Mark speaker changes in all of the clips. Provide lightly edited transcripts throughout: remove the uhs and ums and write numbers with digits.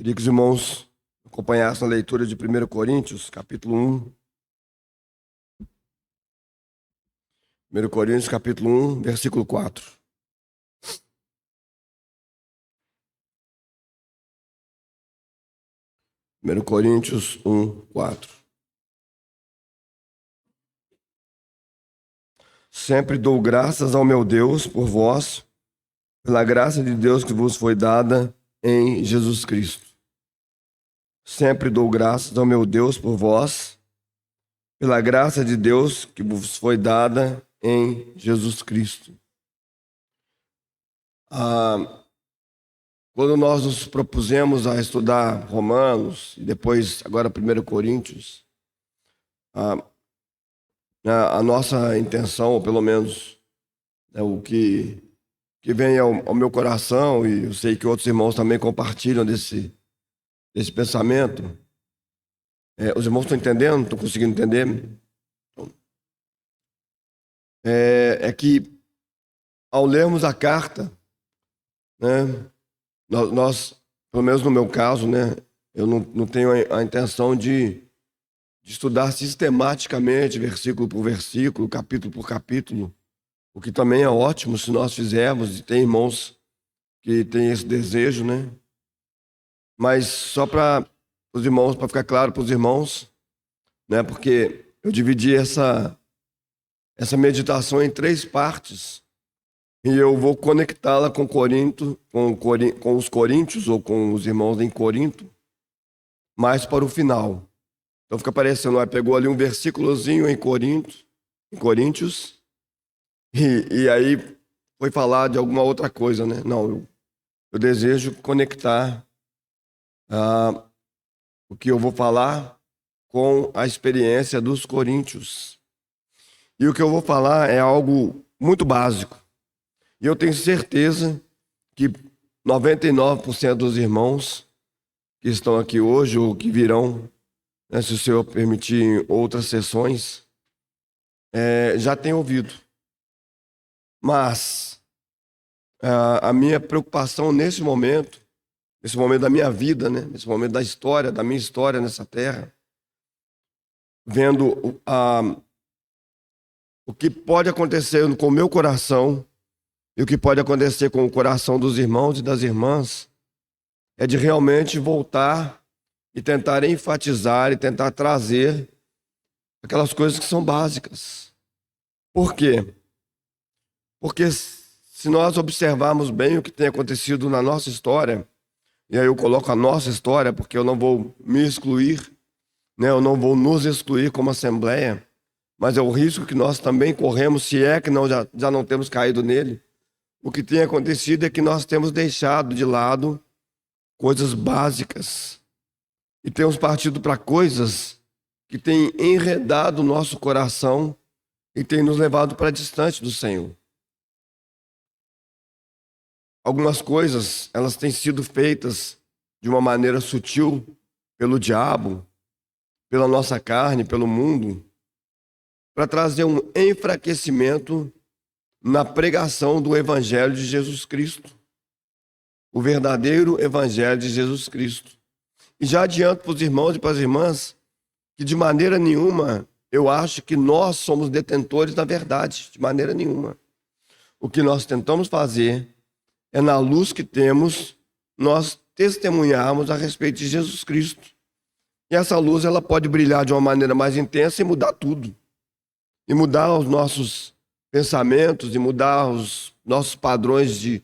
Speaker 1: Queria que os irmãos acompanhassem a leitura de 1 Coríntios, capítulo 1. 1 Coríntios, capítulo 1, versículo 4. Primeiro Coríntios 1, 4. Sempre dou graças ao meu Deus por vós, pela graça de Deus que vos foi dada em Jesus Cristo. Sempre dou graças ao meu Deus por vós, pela graça de Deus que vos foi dada em Jesus Cristo. Quando nós nos propusemos a estudar Romanos e depois agora 1 Coríntios, a nossa intenção, ou pelo menos o que vem ao meu coração, e eu sei que outros irmãos também compartilham desse pensamento. Os irmãos estão entendendo? Estão conseguindo entender? É que ao lermos a carta, né, nós, pelo menos no meu caso, né, eu não tenho a intenção de estudar sistematicamente, versículo por versículo, capítulo por capítulo, o que também é ótimo se nós fizermos, e tem irmãos que têm esse desejo, né? Mas só para os irmãos, para ficar claro para os irmãos, né, porque eu dividi essa meditação em 3 partes, e eu vou conectá-la com Corinto, com os coríntios, ou com os irmãos em Corinto, mais para o final. Então fica parecendo, pegou ali um versículozinho em Coríntios, e aí foi falar de alguma outra coisa, né? Não, eu desejo conectar o que eu vou falar com a experiência dos coríntios. E o que eu vou falar é algo muito básico. E eu tenho certeza que 99% dos irmãos que estão aqui hoje ou que virão, né, se o Senhor permitir outras sessões, já tem ouvido. Mas a minha preocupação nesse momento da minha vida, né, nesse momento da minha história nessa terra, vendo o que pode acontecer com o meu coração e o que pode acontecer com o coração dos irmãos e das irmãs, é de realmente voltar e tentar enfatizar e tentar trazer aquelas coisas que são básicas. Por quê? Porque se nós observarmos bem o que tem acontecido na nossa história, e aí eu coloco a nossa história porque eu não vou me excluir, né? Eu não vou nos excluir como assembleia, mas é o risco que nós também corremos, se é que já não temos caído nele. O que tem acontecido é que nós temos deixado de lado coisas básicas e temos partido para coisas que têm enredado o nosso coração e têm nos levado para distante do Senhor. Algumas coisas, elas têm sido feitas de uma maneira sutil pelo diabo, pela nossa carne, pelo mundo, para trazer um enfraquecimento na pregação do Evangelho de Jesus Cristo. O verdadeiro Evangelho de Jesus Cristo. E já adianto para os irmãos e para as irmãs que de maneira nenhuma eu acho que nós somos detentores da verdade, de maneira nenhuma. O que nós tentamos fazer é, na luz que temos, nós testemunharmos a respeito de Jesus Cristo. E essa luz, ela pode brilhar de uma maneira mais intensa e mudar tudo. E mudar os nossos pensamentos, e mudar os nossos padrões de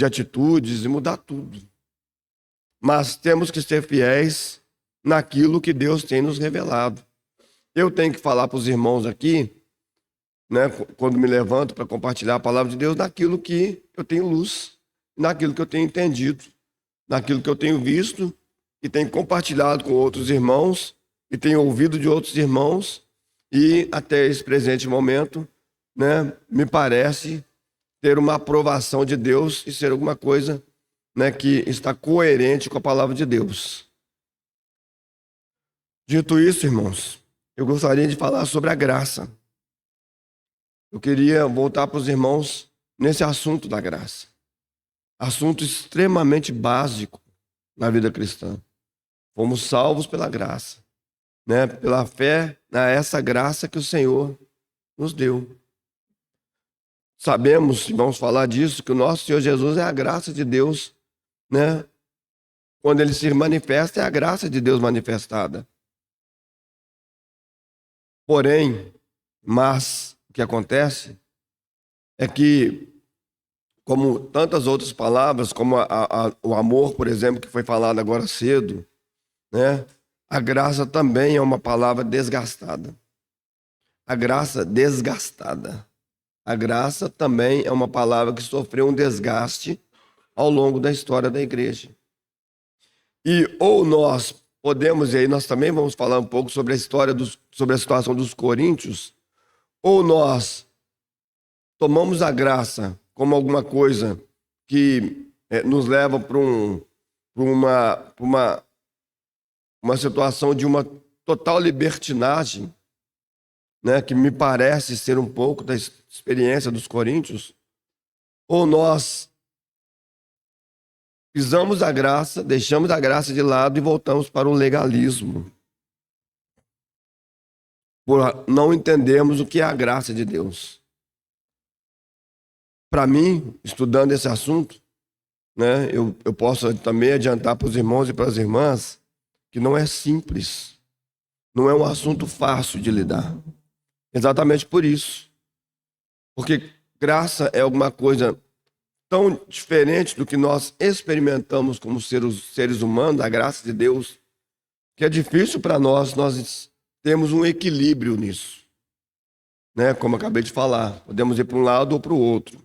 Speaker 1: atitudes, e mudar tudo. Mas temos que ser fiéis naquilo que Deus tem nos revelado. Eu tenho que falar para os irmãos aqui, né, quando me levanto para compartilhar a palavra de Deus, naquilo que eu tenho luz, naquilo que eu tenho entendido, naquilo que eu tenho visto e tenho compartilhado com outros irmãos e tenho ouvido de outros irmãos, e até esse presente momento, né, me parece ter uma aprovação de Deus e ser alguma coisa, né, que está coerente com a palavra de Deus. Dito isso, irmãos, eu gostaria de falar sobre a graça. Eu queria voltar para os irmãos nesse assunto da graça. Assunto extremamente básico, na vida cristã. Fomos salvos pela graça, né? Pela fé a essa graça que o Senhor nos deu. Sabemos, e vamos falar disso, que o nosso Senhor Jesus é a graça de Deus, né? Quando ele se manifesta, é a graça de Deus manifestada. Porém, o que acontece é que, como tantas outras palavras, como o amor, por exemplo, que foi falado agora cedo, né? A graça também é uma palavra desgastada. A graça desgastada. A graça também é uma palavra que sofreu um desgaste ao longo da história da igreja. E ou nós podemos, e aí nós também vamos falar um pouco sobre a história sobre a situação dos coríntios, ou nós tomamos a graça como alguma coisa que nos leva para uma situação de uma total libertinagem, né, que me parece ser um pouco da experiência dos coríntios, ou nós pisamos a graça, deixamos a graça de lado e voltamos para o legalismo, por não entendermos o que é a graça de Deus. Para mim, estudando esse assunto, né, eu posso também adiantar para os irmãos e para as irmãs que não é simples, não é um assunto fácil de lidar. Exatamente por isso. Porque graça é alguma coisa tão diferente do que nós experimentamos como seres humanos, a graça de Deus, que é difícil para nós termos um equilíbrio nisso. Né? Como eu acabei de falar, podemos ir para um lado ou para o outro.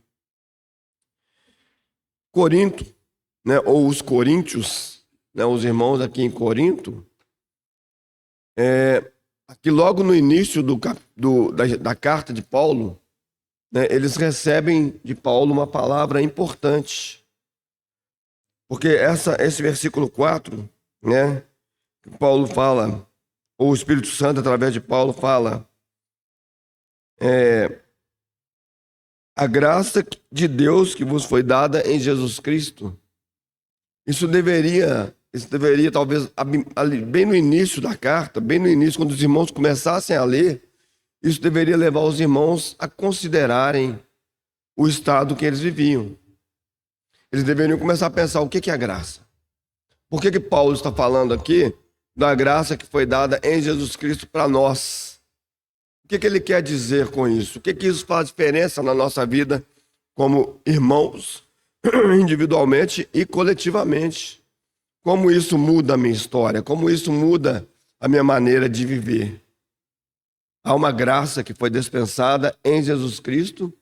Speaker 1: Corinto, né, ou os coríntios, né, os irmãos aqui em Corinto, aqui logo no início da carta de Paulo, né, eles recebem de Paulo uma palavra importante. Porque esse versículo 4, né, que Paulo fala, ou o Espírito Santo, através de Paulo, fala, a graça de Deus que vos foi dada em Jesus Cristo. Isso deveria talvez, ali, bem no início da carta, bem no início, quando os irmãos começassem a ler, isso deveria levar os irmãos a considerarem o estado que eles viviam. Eles deveriam começar a pensar o que é a graça. Por que Paulo está falando aqui da graça que foi dada em Jesus Cristo para nós? O que ele quer dizer com isso? O que isso faz diferença na nossa vida como irmãos, individualmente e coletivamente? Como isso muda a minha história? Como isso muda a minha maneira de viver? Há uma graça que foi dispensada em Jesus Cristo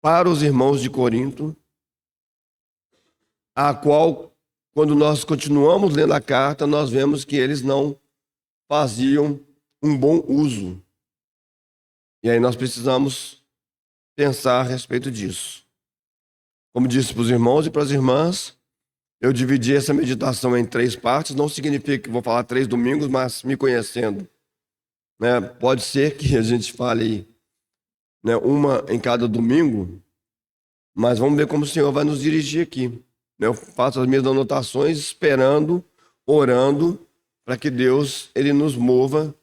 Speaker 1: para os irmãos de Corinto, a qual, quando nós continuamos lendo a carta, nós vemos que eles não faziam um bom uso. E aí nós precisamos pensar a respeito disso. Como disse para os irmãos e para as irmãs, eu dividi essa meditação em 3 partes. Não significa que vou falar 3 domingos, mas me conhecendo, né, pode ser que a gente fale, né, uma em cada domingo, mas vamos ver como o Senhor vai nos dirigir aqui. Eu faço as minhas anotações esperando, orando, para que Deus ele nos mova,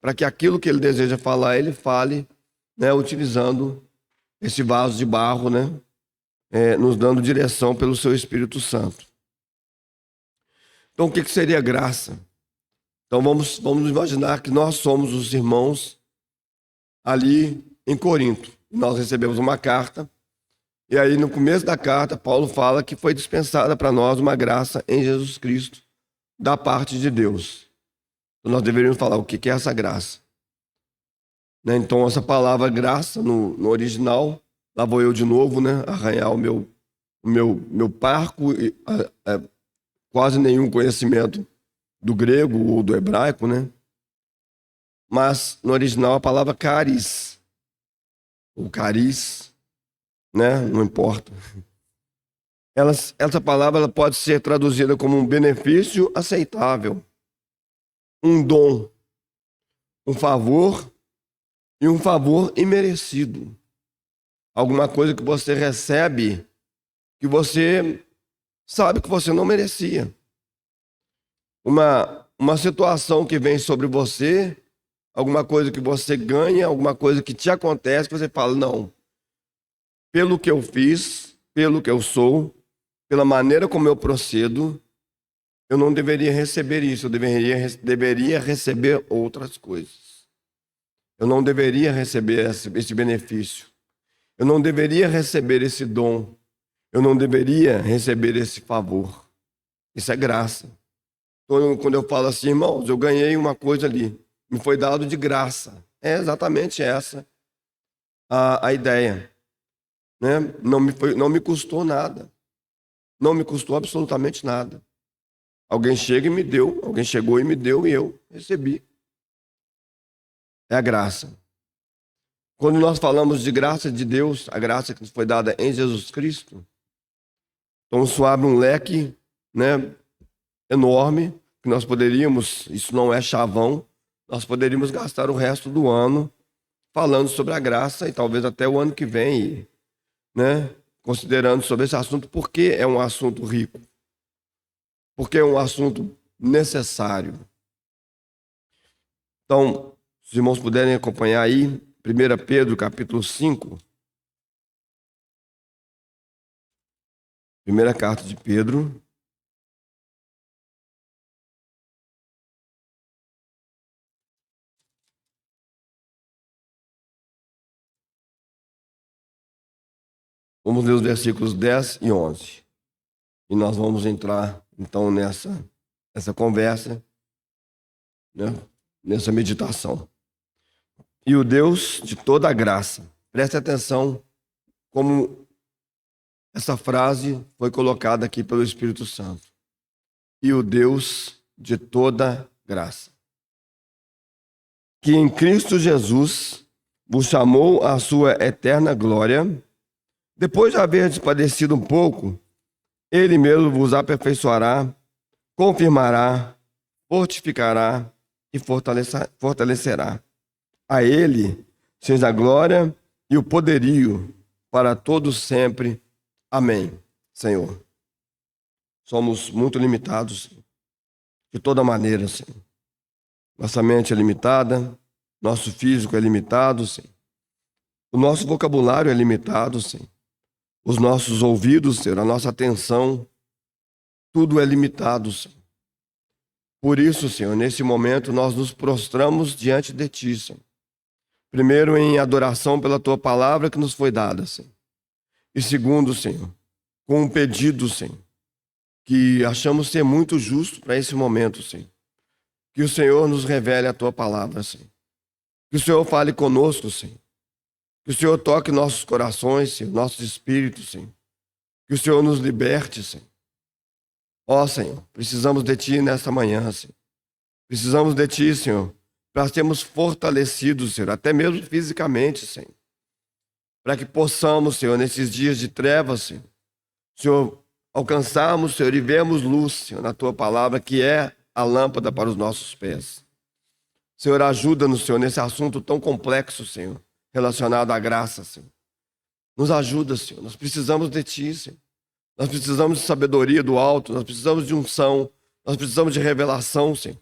Speaker 1: para que aquilo que Ele deseja falar, Ele fale, né, utilizando esse vaso de barro, né, nos dando direção pelo Seu Espírito Santo. Então, o que seria graça? Então, vamos imaginar que nós somos os irmãos ali em Corinto. Nós recebemos uma carta, e aí no começo da carta, Paulo fala que foi dispensada para nós uma graça em Jesus Cristo, da parte de Deus. Então, nós deveríamos falar o que é essa graça. Né? Então, essa palavra graça, no original, lá vou eu de novo, né, arranhar o meu parco, quase nenhum conhecimento do grego ou do hebraico, né? Mas no original a palavra caris, ou caris, né? Não importa. Essa palavra ela pode ser traduzida como um benefício aceitável, um dom, um favor e um favor imerecido. Alguma coisa que você recebe que você sabe que você não merecia. uma situação que vem sobre você, alguma coisa que você ganha, alguma coisa que te acontece, que você fala, não, pelo que eu fiz, pelo que eu sou, pela maneira como eu procedo, eu não deveria receber isso, eu deveria receber outras coisas. Eu não deveria receber esse benefício. Eu não deveria receber esse dom. Eu não deveria receber esse favor. Isso é graça. Então, quando eu falo assim, irmãos, eu ganhei uma coisa ali, me foi dado de graça. É exatamente essa a ideia. Né? Não me custou nada. Não me custou absolutamente nada. Alguém chega e me deu, alguém chegou e me deu e eu recebi. É a graça. Quando nós falamos de graça de Deus, a graça que nos foi dada em Jesus Cristo, então isso abre um leque, né, enorme, que nós poderíamos, isso não é chavão, nós poderíamos gastar o resto do ano falando sobre a graça e talvez até o ano que vem, né, considerando sobre esse assunto, porque é um assunto rico, porque é um assunto necessário. Então, se os irmãos puderem acompanhar aí, 1 Pedro, capítulo 5, primeira carta de Pedro. Vamos ler os versículos 10 e 11. E nós vamos entrar, então, nessa conversa, né? Nessa meditação. E o Deus de toda a graça. Preste atenção como essa frase foi colocada aqui pelo Espírito Santo. E o Deus de toda graça, que em Cristo Jesus vos chamou à sua eterna glória, depois de haver padecido um pouco, Ele mesmo vos aperfeiçoará, confirmará, fortificará e fortalecerá. A Ele seja a glória e o poderio para todos sempre. Amém, Senhor. Somos muito limitados de toda maneira, Senhor. Nossa mente é limitada, nosso físico é limitado, Senhor. O nosso vocabulário é limitado, Senhor. Os nossos ouvidos, Senhor, a nossa atenção, tudo é limitado, Senhor. Por isso, Senhor, nesse momento nós nos prostramos diante de Ti, Senhor. Primeiro, em adoração pela Tua palavra que nos foi dada, Senhor. E segundo, Senhor, com um pedido, Senhor, que achamos ser muito justo para esse momento, Senhor. Que o Senhor nos revele a Tua palavra, Senhor. Que o Senhor fale conosco, Senhor. Que o Senhor toque nossos corações, Senhor, nossos espíritos, Senhor. Que o Senhor nos liberte, Senhor. Ó, Senhor, precisamos de Ti nesta manhã, Senhor. Precisamos de Ti, Senhor, para sermos fortalecidos, Senhor, até mesmo fisicamente, Senhor. Para que possamos, Senhor, nesses dias de trevas, Senhor, alcançarmos, Senhor, e vermos luz, Senhor, na Tua palavra, que é a lâmpada para os nossos pés. Senhor, ajuda-nos, Senhor, nesse assunto tão complexo, Senhor, relacionado à graça, Senhor. Nos ajuda, Senhor. Nós precisamos de Ti, Senhor. Nós precisamos de sabedoria do alto, nós precisamos de unção, nós precisamos de revelação, Senhor.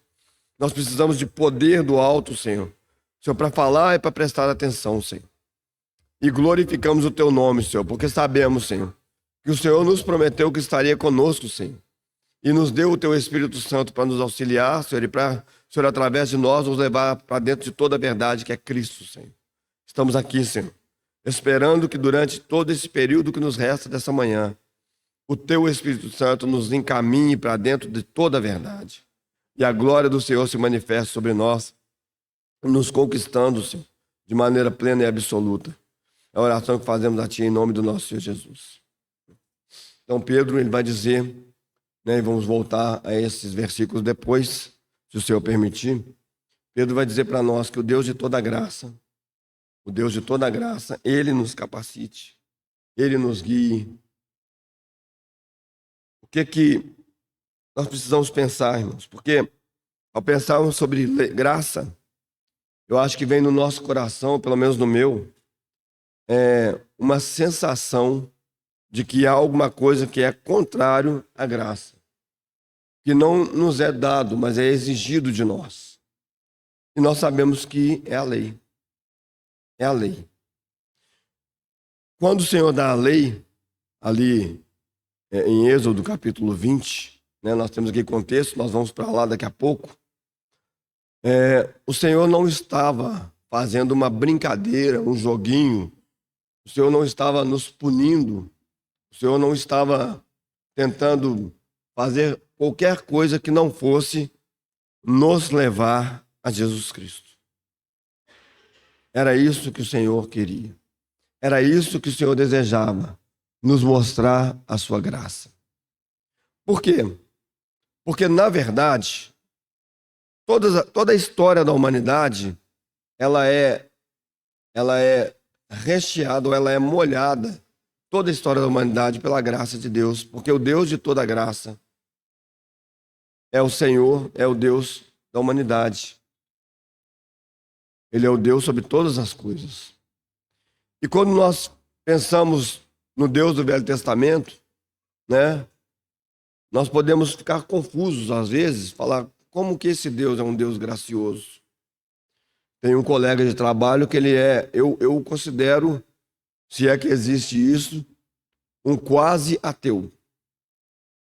Speaker 1: Nós precisamos de poder do alto, Senhor. Senhor, para falar e para prestar atenção, Senhor. E glorificamos o Teu nome, Senhor, porque sabemos, Senhor, que o Senhor nos prometeu que estaria conosco, Senhor. E nos deu o Teu Espírito Santo para nos auxiliar, Senhor, e para, Senhor, através de nós, nos levar para dentro de toda a verdade que é Cristo, Senhor. Estamos aqui, Senhor, esperando que durante todo esse período que nos resta dessa manhã, o Teu Espírito Santo nos encaminhe para dentro de toda a verdade. E a glória do Senhor se manifeste sobre nós, nos conquistando, Senhor, de maneira plena e absoluta. É a oração que fazemos a Ti em nome do nosso Senhor Jesus. Então Pedro, ele vai dizer, né, e vamos voltar a esses versículos depois, se o Senhor permitir. Pedro vai dizer para nós que o Deus de toda graça, o Deus de toda graça, Ele nos capacite, Ele nos guie. O que nós precisamos pensar, irmãos? Porque ao pensarmos sobre graça, eu acho que vem no nosso coração, pelo menos no meu, uma sensação de que há alguma coisa que é contrário à graça. que não nos é dado, mas é exigido de nós. E nós sabemos que é a lei. É a lei. Quando o Senhor dá a lei, ali em Êxodo capítulo 20, né, nós temos aqui contexto, nós vamos para lá daqui a pouco. O Senhor não estava fazendo uma brincadeira, um joguinho. O Senhor não estava nos punindo. O Senhor não estava tentando fazer qualquer coisa que não fosse nos levar a Jesus Cristo. Era isso que o Senhor queria. Era isso que o Senhor desejava, nos mostrar a sua graça. Por quê? Porque, na verdade, toda a história da humanidade, ela é recheada, ou ela é molhada, toda a história da humanidade pela graça de Deus, porque o Deus de toda graça é o Senhor, é o Deus da humanidade. Ele é o Deus sobre todas as coisas. E quando nós pensamos no Deus do Velho Testamento, né, nós podemos ficar confusos às vezes, falar como que esse Deus é um Deus gracioso. Tem um colega de trabalho que ele eu considero, se é que existe isso, um quase ateu,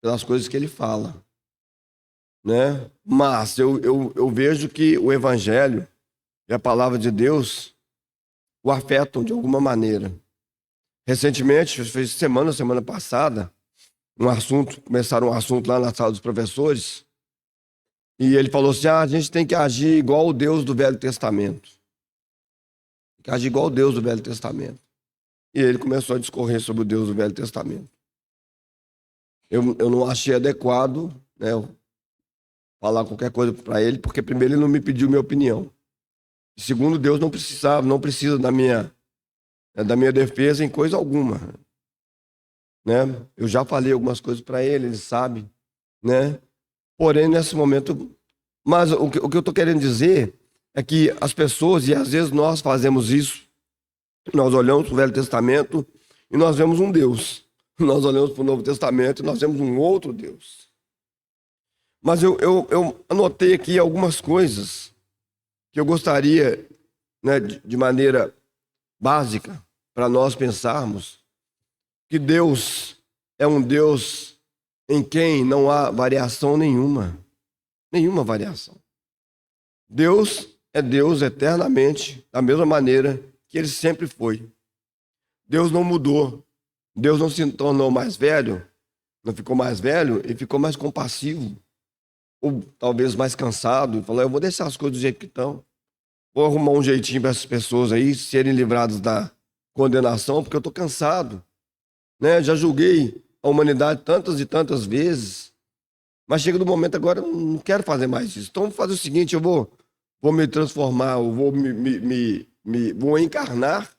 Speaker 1: pelas coisas que ele fala, né? Mas eu vejo que o Evangelho e a palavra de Deus o afetam de alguma maneira. Recentemente, fez semana passada, começaram um assunto lá na sala dos professores, e ele falou assim, a gente tem que agir igual o Deus do Velho Testamento. Tem que agir igual o Deus do Velho Testamento. E ele começou a discorrer sobre o Deus do Velho Testamento. Eu não achei adequado, né, falar qualquer coisa para ele, porque primeiro ele não me pediu minha opinião. E segundo, Deus não precisa da minha defesa em coisa alguma, né? Eu já falei algumas coisas para ele sabe, né? Porém, nesse momento, mas o que eu estou querendo dizer é que as pessoas, e às vezes nós fazemos isso, nós olhamos para o Velho Testamento e nós vemos um Deus. Nós olhamos para o Novo Testamento e nós vemos um outro Deus. Mas eu anotei aqui algumas coisas que eu gostaria, né, de maneira básica, para nós pensarmos que Deus é um Deus em quem não há variação nenhuma. Nenhuma variação. Deus é Deus eternamente, da mesma maneira que ele sempre foi. Deus não mudou. Deus não se tornou mais velho, não ficou mais velho e ficou mais compassivo. Ou talvez mais cansado. E falou, eu vou deixar as coisas do jeito que estão. Vou arrumar um jeitinho para essas pessoas aí serem livradas da condenação, porque eu estou cansado. Né? Já julguei a humanidade tantas e tantas vezes, mas chega no momento agora, eu não quero fazer mais isso. Então, vou fazer o seguinte, eu vou me transformar, eu vou vou encarnar,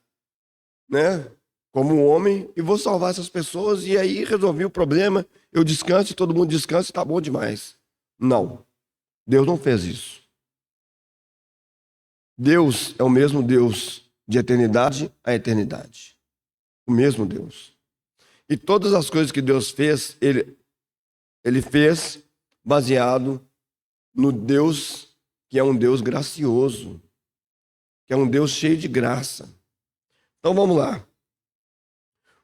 Speaker 1: né, como um homem e vou salvar essas pessoas e aí resolvi o problema, eu descanso, todo mundo descansa e tá bom demais. Não, Deus não fez isso. Deus é o mesmo Deus de eternidade a eternidade. O mesmo Deus. E todas as coisas que Deus fez, ele fez baseado no Deus que é um Deus gracioso, que é um Deus cheio de graça. Então vamos lá.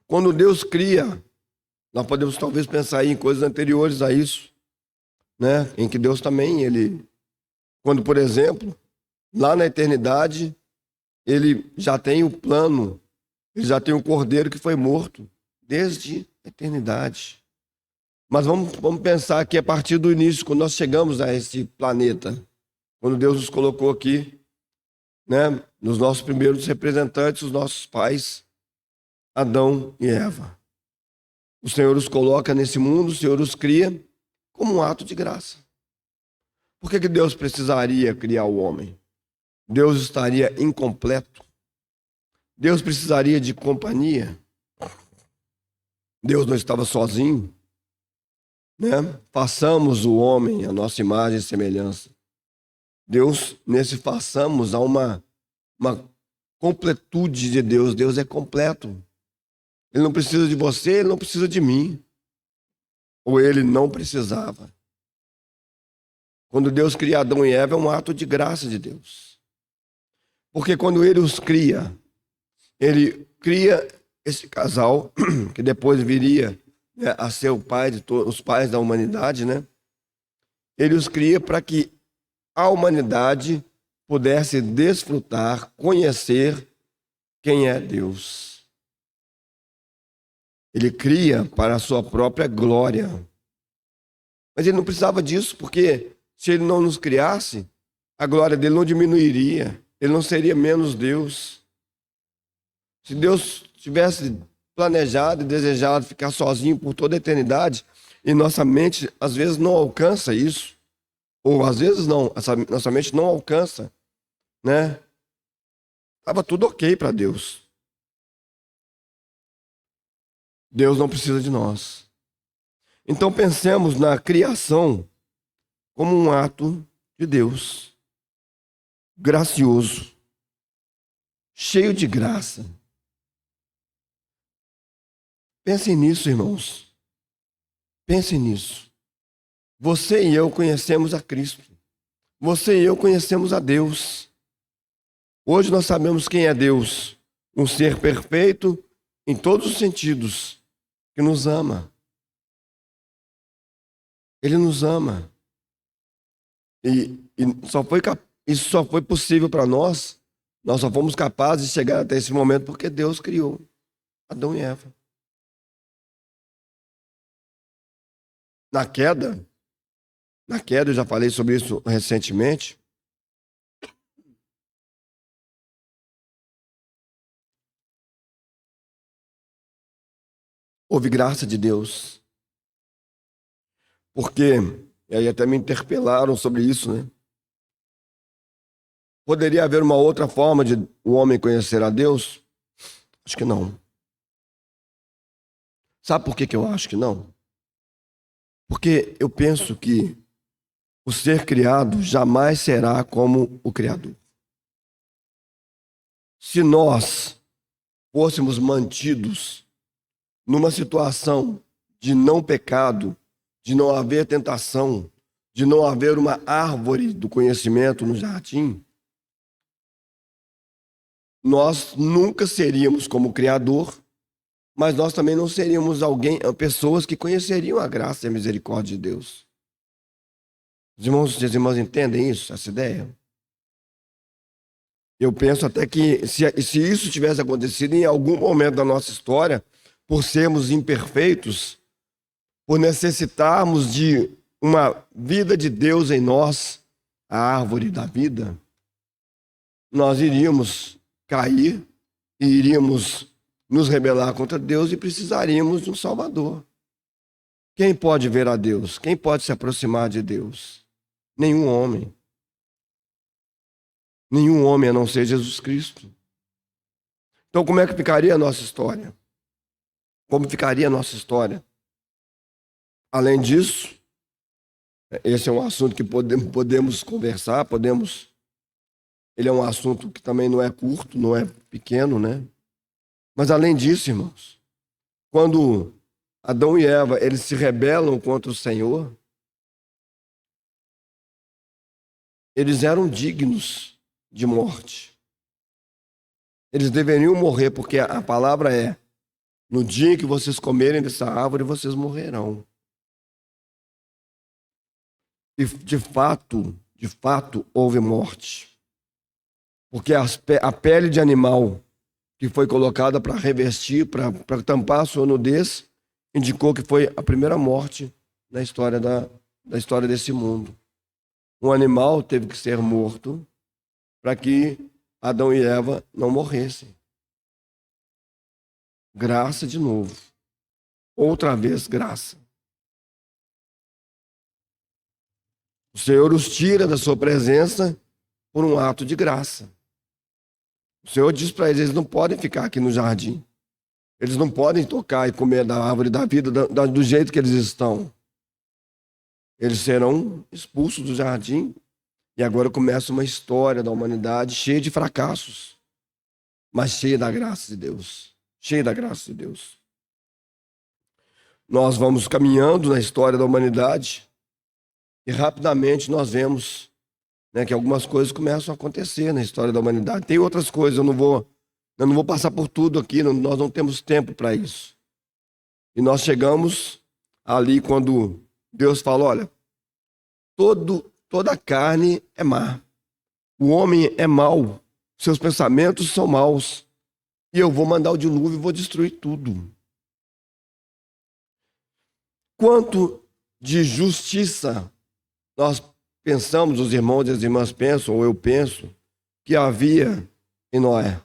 Speaker 1: Quando Deus cria, nós podemos talvez pensar em coisas anteriores a isso, né? Em que Deus também, quando, por exemplo, lá na eternidade, ele já tem o plano, ele já tem o cordeiro que foi morto desde a eternidade. Mas vamos pensar que a partir do início, quando nós chegamos a esse planeta, quando Deus nos colocou aqui, né, nos nossos primeiros representantes, os nossos pais, Adão e Eva. O Senhor os coloca nesse mundo, o Senhor os cria como um ato de graça. Por que Deus precisaria criar o homem? Deus estaria incompleto? Deus precisaria de companhia? Deus não estava sozinho? Né? Façamos o homem a nossa imagem e semelhança. Deus, nesse façamos, há uma completude de Deus. Deus é completo. Ele não precisa de você, ele não precisa de mim. Ou ele não precisava. Quando Deus cria Adão e Eva, é um ato de graça de Deus. Porque quando ele os cria, ele cria esse casal, que depois viria, né, a ser o pai de os pais da humanidade, né? Ele os cria para que a humanidade pudesse desfrutar, conhecer quem é Deus. Ele cria para a sua própria glória. Mas ele não precisava disso, porque se ele não nos criasse, a glória dele não diminuiria, ele não seria menos Deus. Se Deus tivesse planejado e desejado ficar sozinho por toda a eternidade, e nossa mente às vezes não alcança isso, ou às vezes não, nossa mente não alcança, né? Estava tudo ok para Deus. Deus não precisa de nós. Então pensemos na criação como um ato de Deus, gracioso, cheio de graça. Pensem nisso, irmãos. Pensem nisso. Você e eu conhecemos a Cristo. Você e eu conhecemos a Deus. Hoje nós sabemos quem é Deus. Um ser perfeito em todos os sentidos, que nos ama. Ele nos ama. E isso só foi possível para nós. Nós só fomos capazes de chegar até esse momento porque Deus criou Adão e Eva. Na queda, eu já falei sobre isso recentemente. Houve graça de Deus. Porque, e aí até me interpelaram sobre isso, né? Poderia haver uma outra forma de o homem conhecer a Deus? Acho que não. Sabe por que eu acho que não? Porque eu penso que o ser criado jamais será como o Criador. Se nós fôssemos mantidos numa situação de não pecado, de não haver tentação, de não haver uma árvore do conhecimento no jardim, nós nunca seríamos como o Criador, mas nós também não seríamos pessoas que conheceriam a graça e a misericórdia de Deus. Os irmãos e as irmãs entendem isso, essa ideia? Eu penso até que se isso tivesse acontecido em algum momento da nossa história, por sermos imperfeitos, por necessitarmos de uma vida de Deus em nós, a árvore da vida, nós iríamos cair e iríamos nos rebelar contra Deus e precisaríamos de um Salvador. Quem pode ver a Deus? Quem pode se aproximar de Deus? Nenhum homem. Nenhum homem a não ser Jesus Cristo. Então, como é que ficaria a nossa história? Como ficaria a nossa história? Além disso, esse é um assunto que podemos conversar, ele é um assunto que também não é curto, não é pequeno, né? Mas além disso, irmãos, quando Adão e Eva, eles se rebelam contra o Senhor, eles eram dignos de morte. Eles deveriam morrer, porque a palavra é: no dia em que vocês comerem dessa árvore, vocês morrerão. E de fato, houve morte. Porque a pele de animal que foi colocada para revestir, para tampar a sua nudez, indicou que foi a primeira morte na história da história desse mundo. Um animal teve que ser morto para que Adão e Eva não morressem. Graça de novo. Outra vez, graça. O Senhor os tira da sua presença por um ato de graça. O Senhor diz para eles não podem ficar aqui no jardim. Eles não podem tocar e comer da árvore da vida do jeito que eles estão. Eles serão expulsos do jardim. E agora começa uma história da humanidade cheia de fracassos, mas cheia da graça de Deus. Cheia da graça de Deus. Nós vamos caminhando na história da humanidade E rapidamente nós vemos, né, que algumas coisas começam a acontecer na história da humanidade. Tem outras coisas, eu não vou passar por tudo aqui, nós não temos tempo para isso. E nós chegamos ali quando Deus fala, olha, toda a carne é má. O homem é mau. Seus pensamentos são maus. E eu vou mandar o dilúvio e vou destruir tudo. Quanto de justiça nós pensamos, os irmãos e as irmãs pensam, ou eu penso, que havia em Noé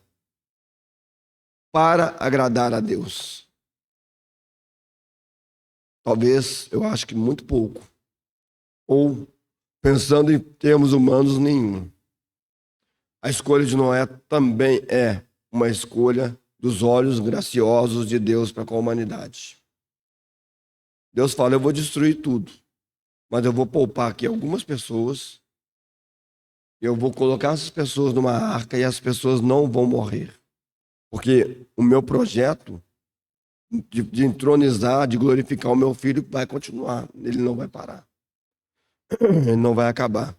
Speaker 1: para agradar a Deus? Talvez, eu acho que muito pouco. Ou, pensando em termos humanos, nenhum. A escolha de Noé também é uma escolha dos olhos graciosos de Deus para com a humanidade. Deus fala, eu vou destruir tudo, mas eu vou poupar aqui algumas pessoas, eu vou colocar essas pessoas numa arca e as pessoas não vão morrer. Porque o meu projeto de entronizar, de glorificar o meu filho vai continuar, ele não vai parar, ele não vai acabar.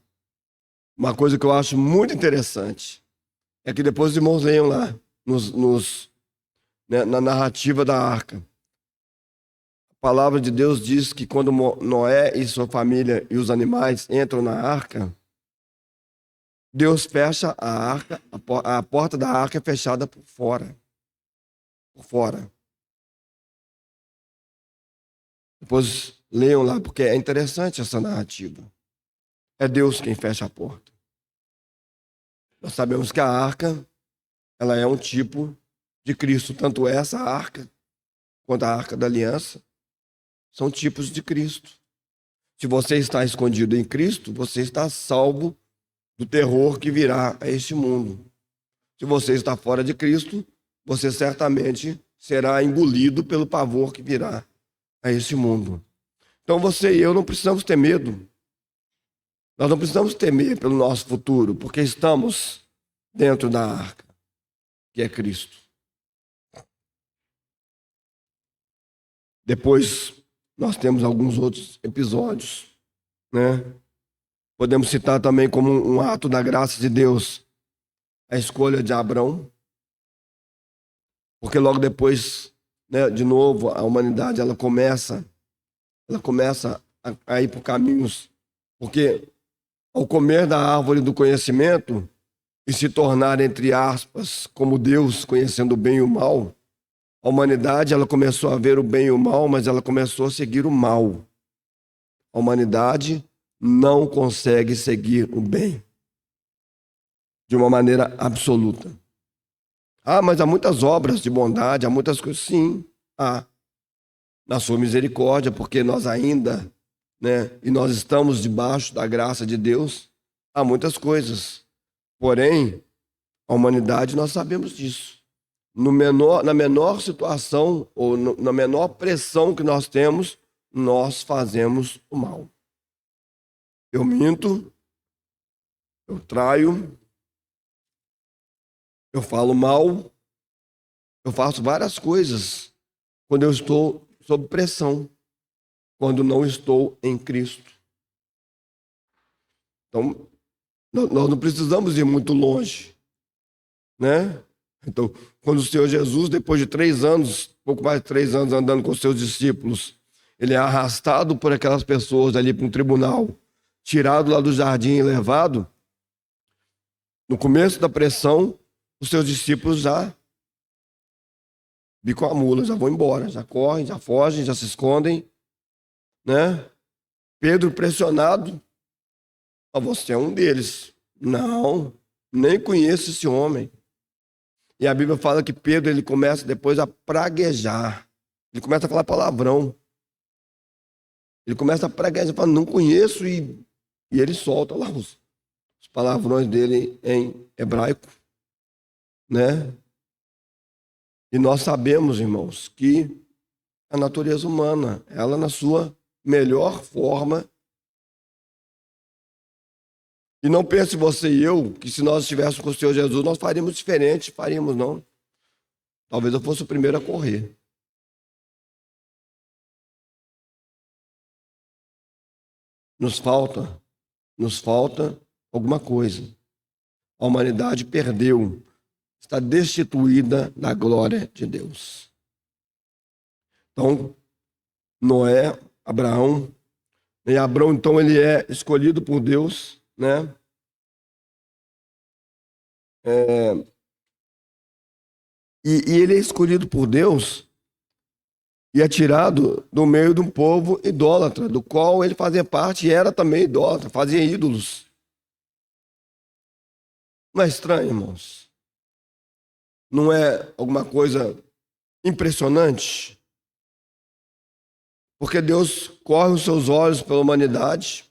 Speaker 1: Uma coisa que eu acho muito interessante é que depois os irmãos leiam lá, né, na narrativa da arca. A palavra de Deus diz que quando Noé e sua família e os animais entram na arca, Deus fecha a arca, a porta da arca é fechada por fora. Por fora. Depois leiam lá, porque é interessante essa narrativa. É Deus quem fecha a porta. Nós sabemos que a arca, ela é um tipo de Cristo. Tanto essa arca, quanto a arca da aliança, são tipos de Cristo. Se você está escondido em Cristo, você está salvo do terror que virá a este mundo. Se você está fora de Cristo, você certamente será engolido pelo pavor que virá a este mundo. Então você e eu não precisamos ter medo. Nós não precisamos temer pelo nosso futuro, porque estamos dentro da arca, que é Cristo. Depois nós temos alguns outros episódios, né? Podemos citar também como um ato da graça de Deus a escolha de Abrão, porque logo depois, né, de novo, a humanidade ela começa a ir por caminhos, porque ao comer da árvore do conhecimento e se tornar, entre aspas, como Deus, conhecendo o bem e o mal, a humanidade ela começou a ver o bem e o mal, mas ela começou a seguir o mal. A humanidade não consegue seguir o bem de uma maneira absoluta. Ah, mas há muitas obras de bondade, há muitas coisas. Sim, há. Na sua misericórdia, porque nós ainda, né, e nós estamos debaixo da graça de Deus, há muitas coisas. Porém, a humanidade, nós sabemos disso. Na menor situação, ou na menor pressão que nós temos, nós fazemos o mal. Eu minto, eu traio, eu falo mal, eu faço várias coisas quando eu estou sob pressão, quando não estou em Cristo. Então, nós não precisamos ir muito longe, né? Então, quando o Senhor Jesus, depois de 3 anos, pouco mais de 3 anos andando com os seus discípulos, ele é arrastado por aquelas pessoas ali para um tribunal, tirado lá do jardim e levado, no começo da pressão, os seus discípulos já bicam a mula, já vão embora, já correm, já fogem, já se escondem, né? Pedro pressionado, você é um deles. Não, nem conheço esse homem. E a Bíblia fala que Pedro ele começa depois a praguejar. Ele começa a falar palavrão. Ele começa a praguejar, fala, não conheço, e ele solta lá os palavrões dele em hebraico, né? E nós sabemos, irmãos, que a natureza humana, ela na sua melhor forma. E não pense você e eu que se nós estivéssemos com o Senhor Jesus, nós faríamos diferente. Faríamos, não. Talvez eu fosse o primeiro a correr. nos falta alguma coisa. A humanidade perdeu, está destituída da glória de Deus. Então, Noé, Abraão, e Abraão, então, ele é escolhido por Deus, né? E ele é escolhido por Deus e é tirado do meio de um povo idólatra, do qual ele fazia parte e era também idólatra, fazia ídolos. Não é estranho, irmãos? Não é alguma coisa impressionante? Porque Deus corre os seus olhos pela humanidade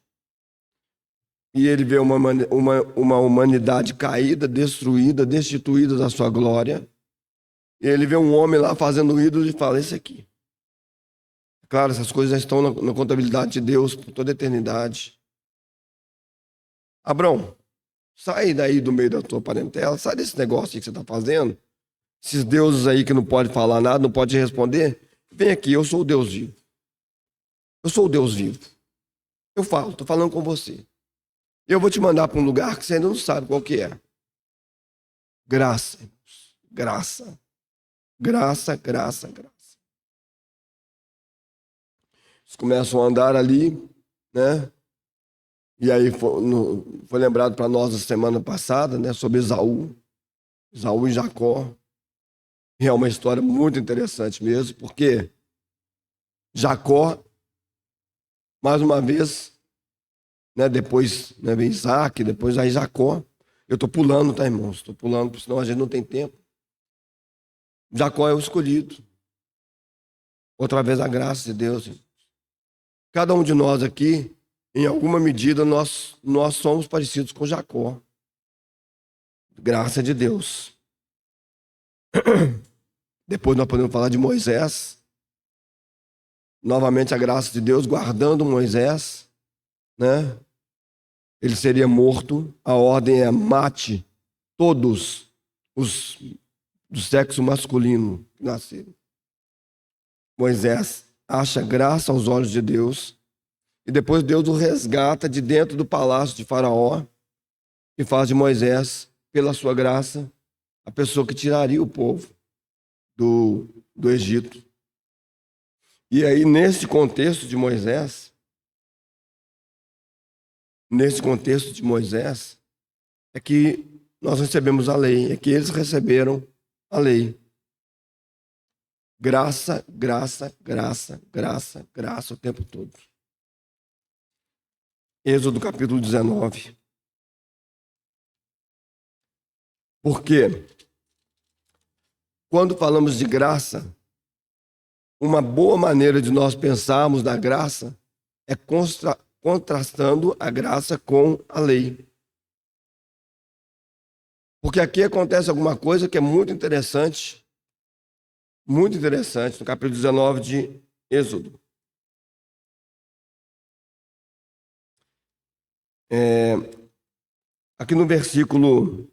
Speaker 1: e ele vê uma humanidade caída, destruída, destituída da sua glória. E ele vê um homem lá fazendo ídolo e fala, esse aqui. Claro, essas coisas já estão na contabilidade de Deus por toda a eternidade. Abraão, sai daí do meio da tua parentela, sai desse negócio aí que você está fazendo. Esses deuses aí que não podem falar nada, não podem responder. Vem aqui, eu sou o Deus vivo. Eu sou o Deus vivo. Eu falo, estou falando com você. Eu vou te mandar para um lugar que você ainda não sabe qual que é. Graça, irmãos. Graça. Graça, graça, graça. Eles começam a andar ali, né? E aí foi lembrado para nós na semana passada, né? Sobre Esaú e Jacó. E é uma história muito interessante mesmo, porque Jacó, mais uma vez, né? Depois, né, vem Isaac, depois aí Jacó. Eu estou pulando, tá, irmãos? Estou pulando, porque senão a gente não tem tempo. Jacó é o escolhido. Outra vez a graça de Deus. Cada um de nós aqui, em alguma medida, nós somos parecidos com Jacó. Graça de Deus. Depois nós podemos falar de Moisés. Novamente a graça de Deus guardando Moisés, né? Ele seria morto. A ordem é mate todos os do sexo masculino que nasceram. Moisés acha graça aos olhos de Deus e depois Deus o resgata de dentro do palácio de Faraó e faz de Moisés, pela sua graça, a pessoa que tiraria o povo do Egito. E aí, nesse contexto de Moisés, é que nós recebemos a lei, é que eles receberam a lei. Graça, graça, graça, graça, graça o tempo todo. Êxodo capítulo 19. Porque quando falamos de graça, uma boa maneira de nós pensarmos da graça é contrastando a graça com a lei. Porque aqui acontece alguma coisa que é muito interessante no capítulo 19 de Êxodo. Aqui no versículo...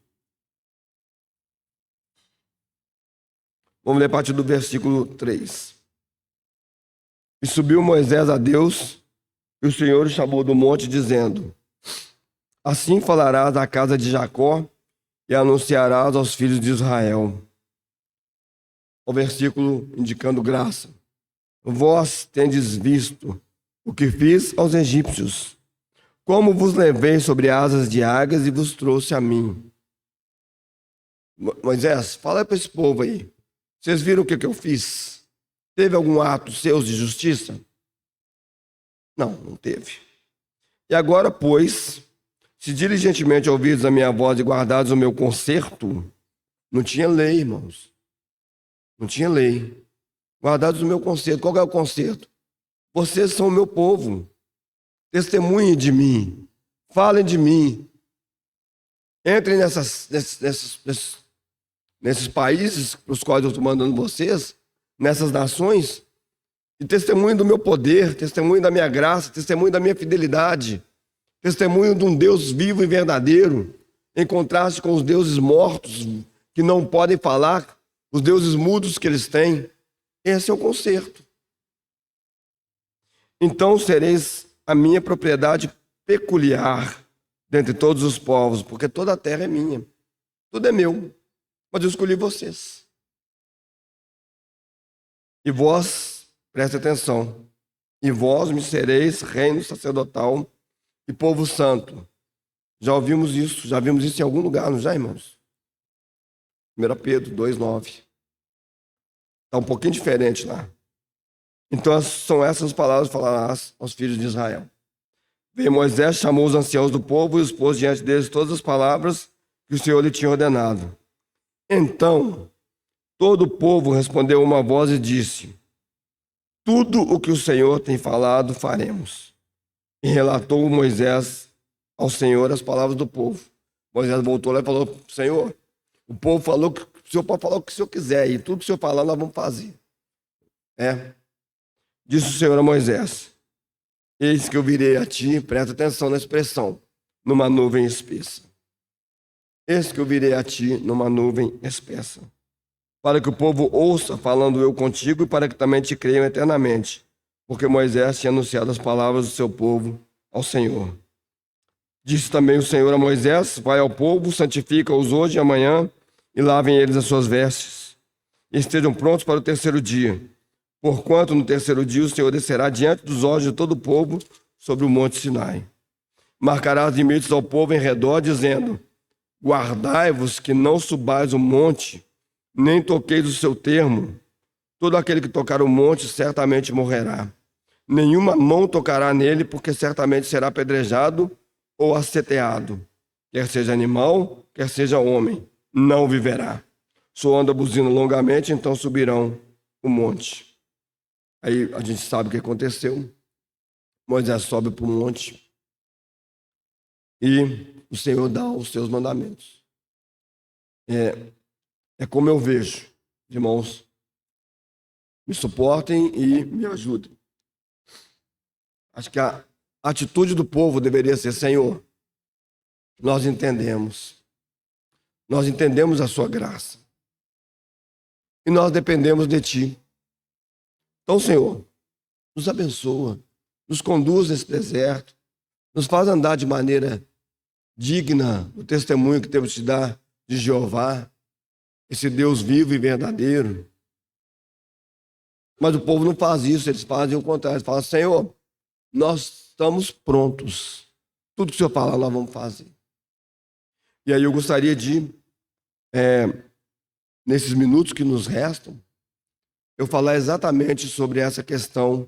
Speaker 1: Vamos ler a partir do versículo 3. E subiu Moisés a Deus, e o Senhor o chamou do monte, dizendo: assim falarás à casa de Jacó, e anunciarás aos filhos de Israel. O versículo indicando graça. Vós tendes visto o que fiz aos egípcios, como vos levei sobre asas de águias e vos trouxe a mim. Moisés, fala para esse povo aí. Vocês viram o que eu fiz? Teve algum ato seu de justiça? Não, não teve. E agora, pois, se diligentemente ouvides a minha voz e guardares o meu conserto, não tinha lei, irmãos. Não tinha lei. Guardados o meu conserto. Qual é o conserto? Vocês são o meu povo. Testemunhem de mim. Falem de mim. Entrem nesses países para os quais eu estou mandando vocês, nessas nações, e testemunhem do meu poder, testemunhem da minha graça, testemunhem da minha fidelidade, testemunhem de um Deus vivo e verdadeiro, em contraste com os deuses mortos que não podem falar, os deuses mudos que eles têm. Esse é o conserto. Então sereis a minha propriedade peculiar dentre todos os povos, porque toda a terra é minha, tudo é meu, mas eu escolhi vocês. E vós, preste atenção, e vós me sereis reino sacerdotal e povo santo. Já vimos isso em algum lugar, não já, irmãos? 1 Pedro 2,9. Está um pouquinho diferente lá. Então são essas palavras que falarás aos filhos de Israel. Veio Moisés, chamou os anciãos do povo e expôs diante deles todas as palavras que o Senhor lhe tinha ordenado. Então, todo o povo respondeu uma voz e disse: tudo o que o Senhor tem falado, faremos. E relatou Moisés ao Senhor as palavras do povo. Moisés voltou lá e falou: Senhor, o povo falou que o Senhor pode falar o que o Senhor quiser, e tudo que o Senhor falar, nós vamos fazer. Disse o Senhor a Moisés: eis que eu virei a ti, presta atenção na expressão, numa nuvem espessa. Eis que eu virei a ti numa nuvem espessa, para que o povo ouça falando eu contigo e para que também te creiam eternamente, porque Moisés tinha anunciado as palavras do seu povo ao Senhor. Disse também o Senhor a Moisés: vai ao povo, santifica-os hoje e amanhã, e lavem eles as suas vestes, e estejam prontos para o terceiro dia. Porquanto no terceiro dia o Senhor descerá diante dos olhos de todo o povo sobre o monte Sinai. Marcará os limites ao povo em redor, dizendo: guardai-vos que não subais o monte, nem toqueis o seu termo. Todo aquele que tocar o monte certamente morrerá. Nenhuma mão tocará nele, porque certamente será apedrejado ou asseteado. Quer seja animal, quer seja homem, não viverá. Soando a buzina longamente, então subirão o monte. Aí a gente sabe o que aconteceu. Moisés sobe para o monte e o Senhor dá os seus mandamentos. É como eu vejo, irmãos. Me suportem e me ajudem. Acho que a atitude do povo deveria ser: Senhor, nós entendemos a sua graça e nós dependemos de ti. Então, Senhor, nos abençoa, nos conduz nesse deserto, nos faz andar de maneira digna do testemunho que temos de dar de Jeová, esse Deus vivo e verdadeiro. Mas o povo não faz isso, eles fazem o contrário. Eles falam: Senhor, nós estamos prontos. Tudo que o Senhor falar, nós vamos fazer. E aí eu gostaria de, nesses minutos que nos restam, eu falar exatamente sobre essa questão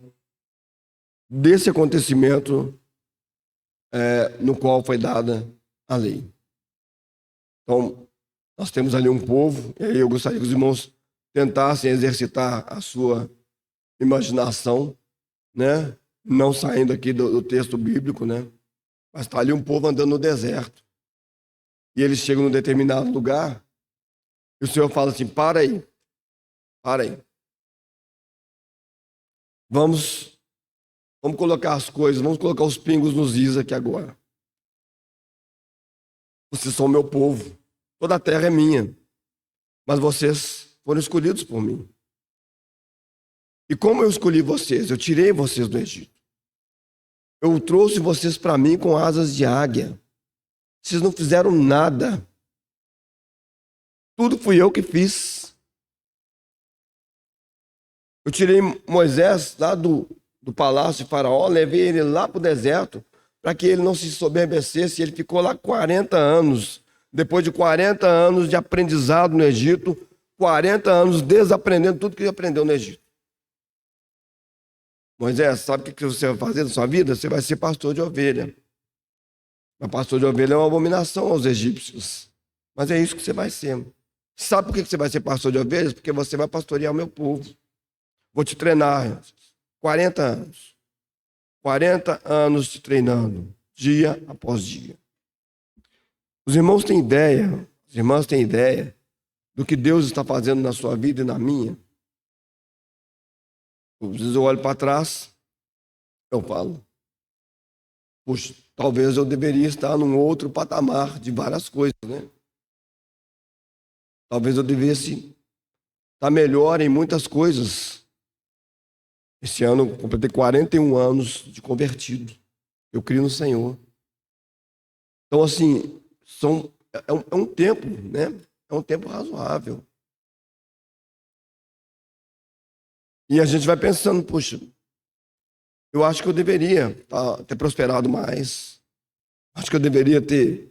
Speaker 1: desse acontecimento no qual foi dada a lei. Então, nós temos ali um povo, e aí eu gostaria que os irmãos tentassem exercitar a sua imaginação, né? Não saindo aqui do texto bíblico, né? Mas está ali um povo andando no deserto. E eles chegam num determinado lugar, e o Senhor fala assim: para aí. Vamos colocar as coisas, vamos colocar os pingos nos is aqui agora. Vocês são meu povo, toda a terra é minha, mas vocês foram escolhidos por mim. E como eu escolhi vocês? Eu tirei vocês do Egito. Eu trouxe vocês para mim com asas de águia. Vocês não fizeram nada. Tudo fui eu que fiz. Eu tirei Moisés lá do palácio de Faraó, levei ele lá para o deserto, para que ele não se soberbecesse. Ele ficou lá 40 anos. Depois de 40 anos de aprendizado no Egito, 40 anos desaprendendo tudo que ele aprendeu no Egito. Moisés, sabe o que você vai fazer na sua vida? Você vai ser pastor de ovelha. Mas pastor de ovelha é uma abominação aos egípcios. Mas é isso que você vai ser. Sabe por que você vai ser pastor de ovelhas? Porque você vai pastorear o meu povo. Vou te treinar. 40 anos. 40 anos te treinando, dia após dia. Os irmãos têm ideia, as irmãs têm ideia do que Deus está fazendo na sua vida e na minha? Às vezes eu olho para trás, eu falo: puxa, talvez eu deveria estar num outro patamar de várias coisas, né? Talvez eu devesse estar melhor em muitas coisas. Esse ano eu completei 41 anos de convertido. Eu crio no Senhor. Então, assim, é um tempo, né? É um tempo razoável. E a gente vai pensando, puxa, eu acho que eu deveria ter prosperado mais. Acho que eu deveria ter.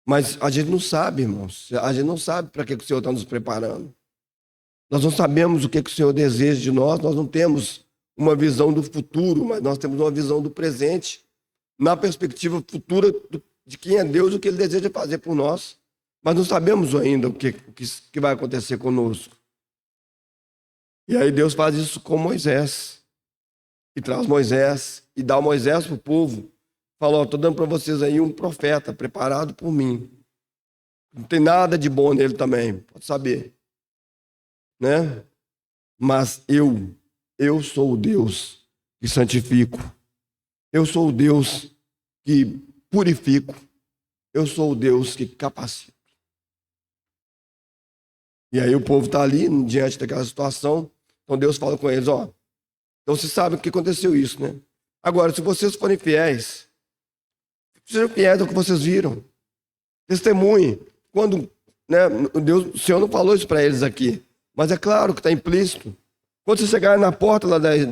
Speaker 1: Mas a gente não sabe, irmãos. A gente não sabe para que o Senhor está nos preparando. Nós não sabemos o que o Senhor deseja de nós, nós não temos uma visão do futuro, mas nós temos uma visão do presente, na perspectiva futura de quem é Deus, o que Ele deseja fazer por nós. Mas não sabemos ainda o que vai acontecer conosco. E aí Deus faz isso com Moisés. E traz Moisés, e dá Moisés para o povo. Falou, estou dando para vocês aí um profeta preparado por mim. Não tem nada de bom nele também, pode saber. Né? Mas eu sou o Deus que santifico. Eu sou o Deus que purifico. Eu sou o Deus que capacito. E aí o povo está ali, diante daquela situação. Então Deus fala com eles, ó. Então vocês sabem o que aconteceu isso, né? Agora, se vocês forem fiéis, sejam fiéis ao que vocês viram. Testemunhe. Quando, né, o Senhor não falou isso para eles aqui. Mas é claro que está implícito. Quando você chegar na porta lá da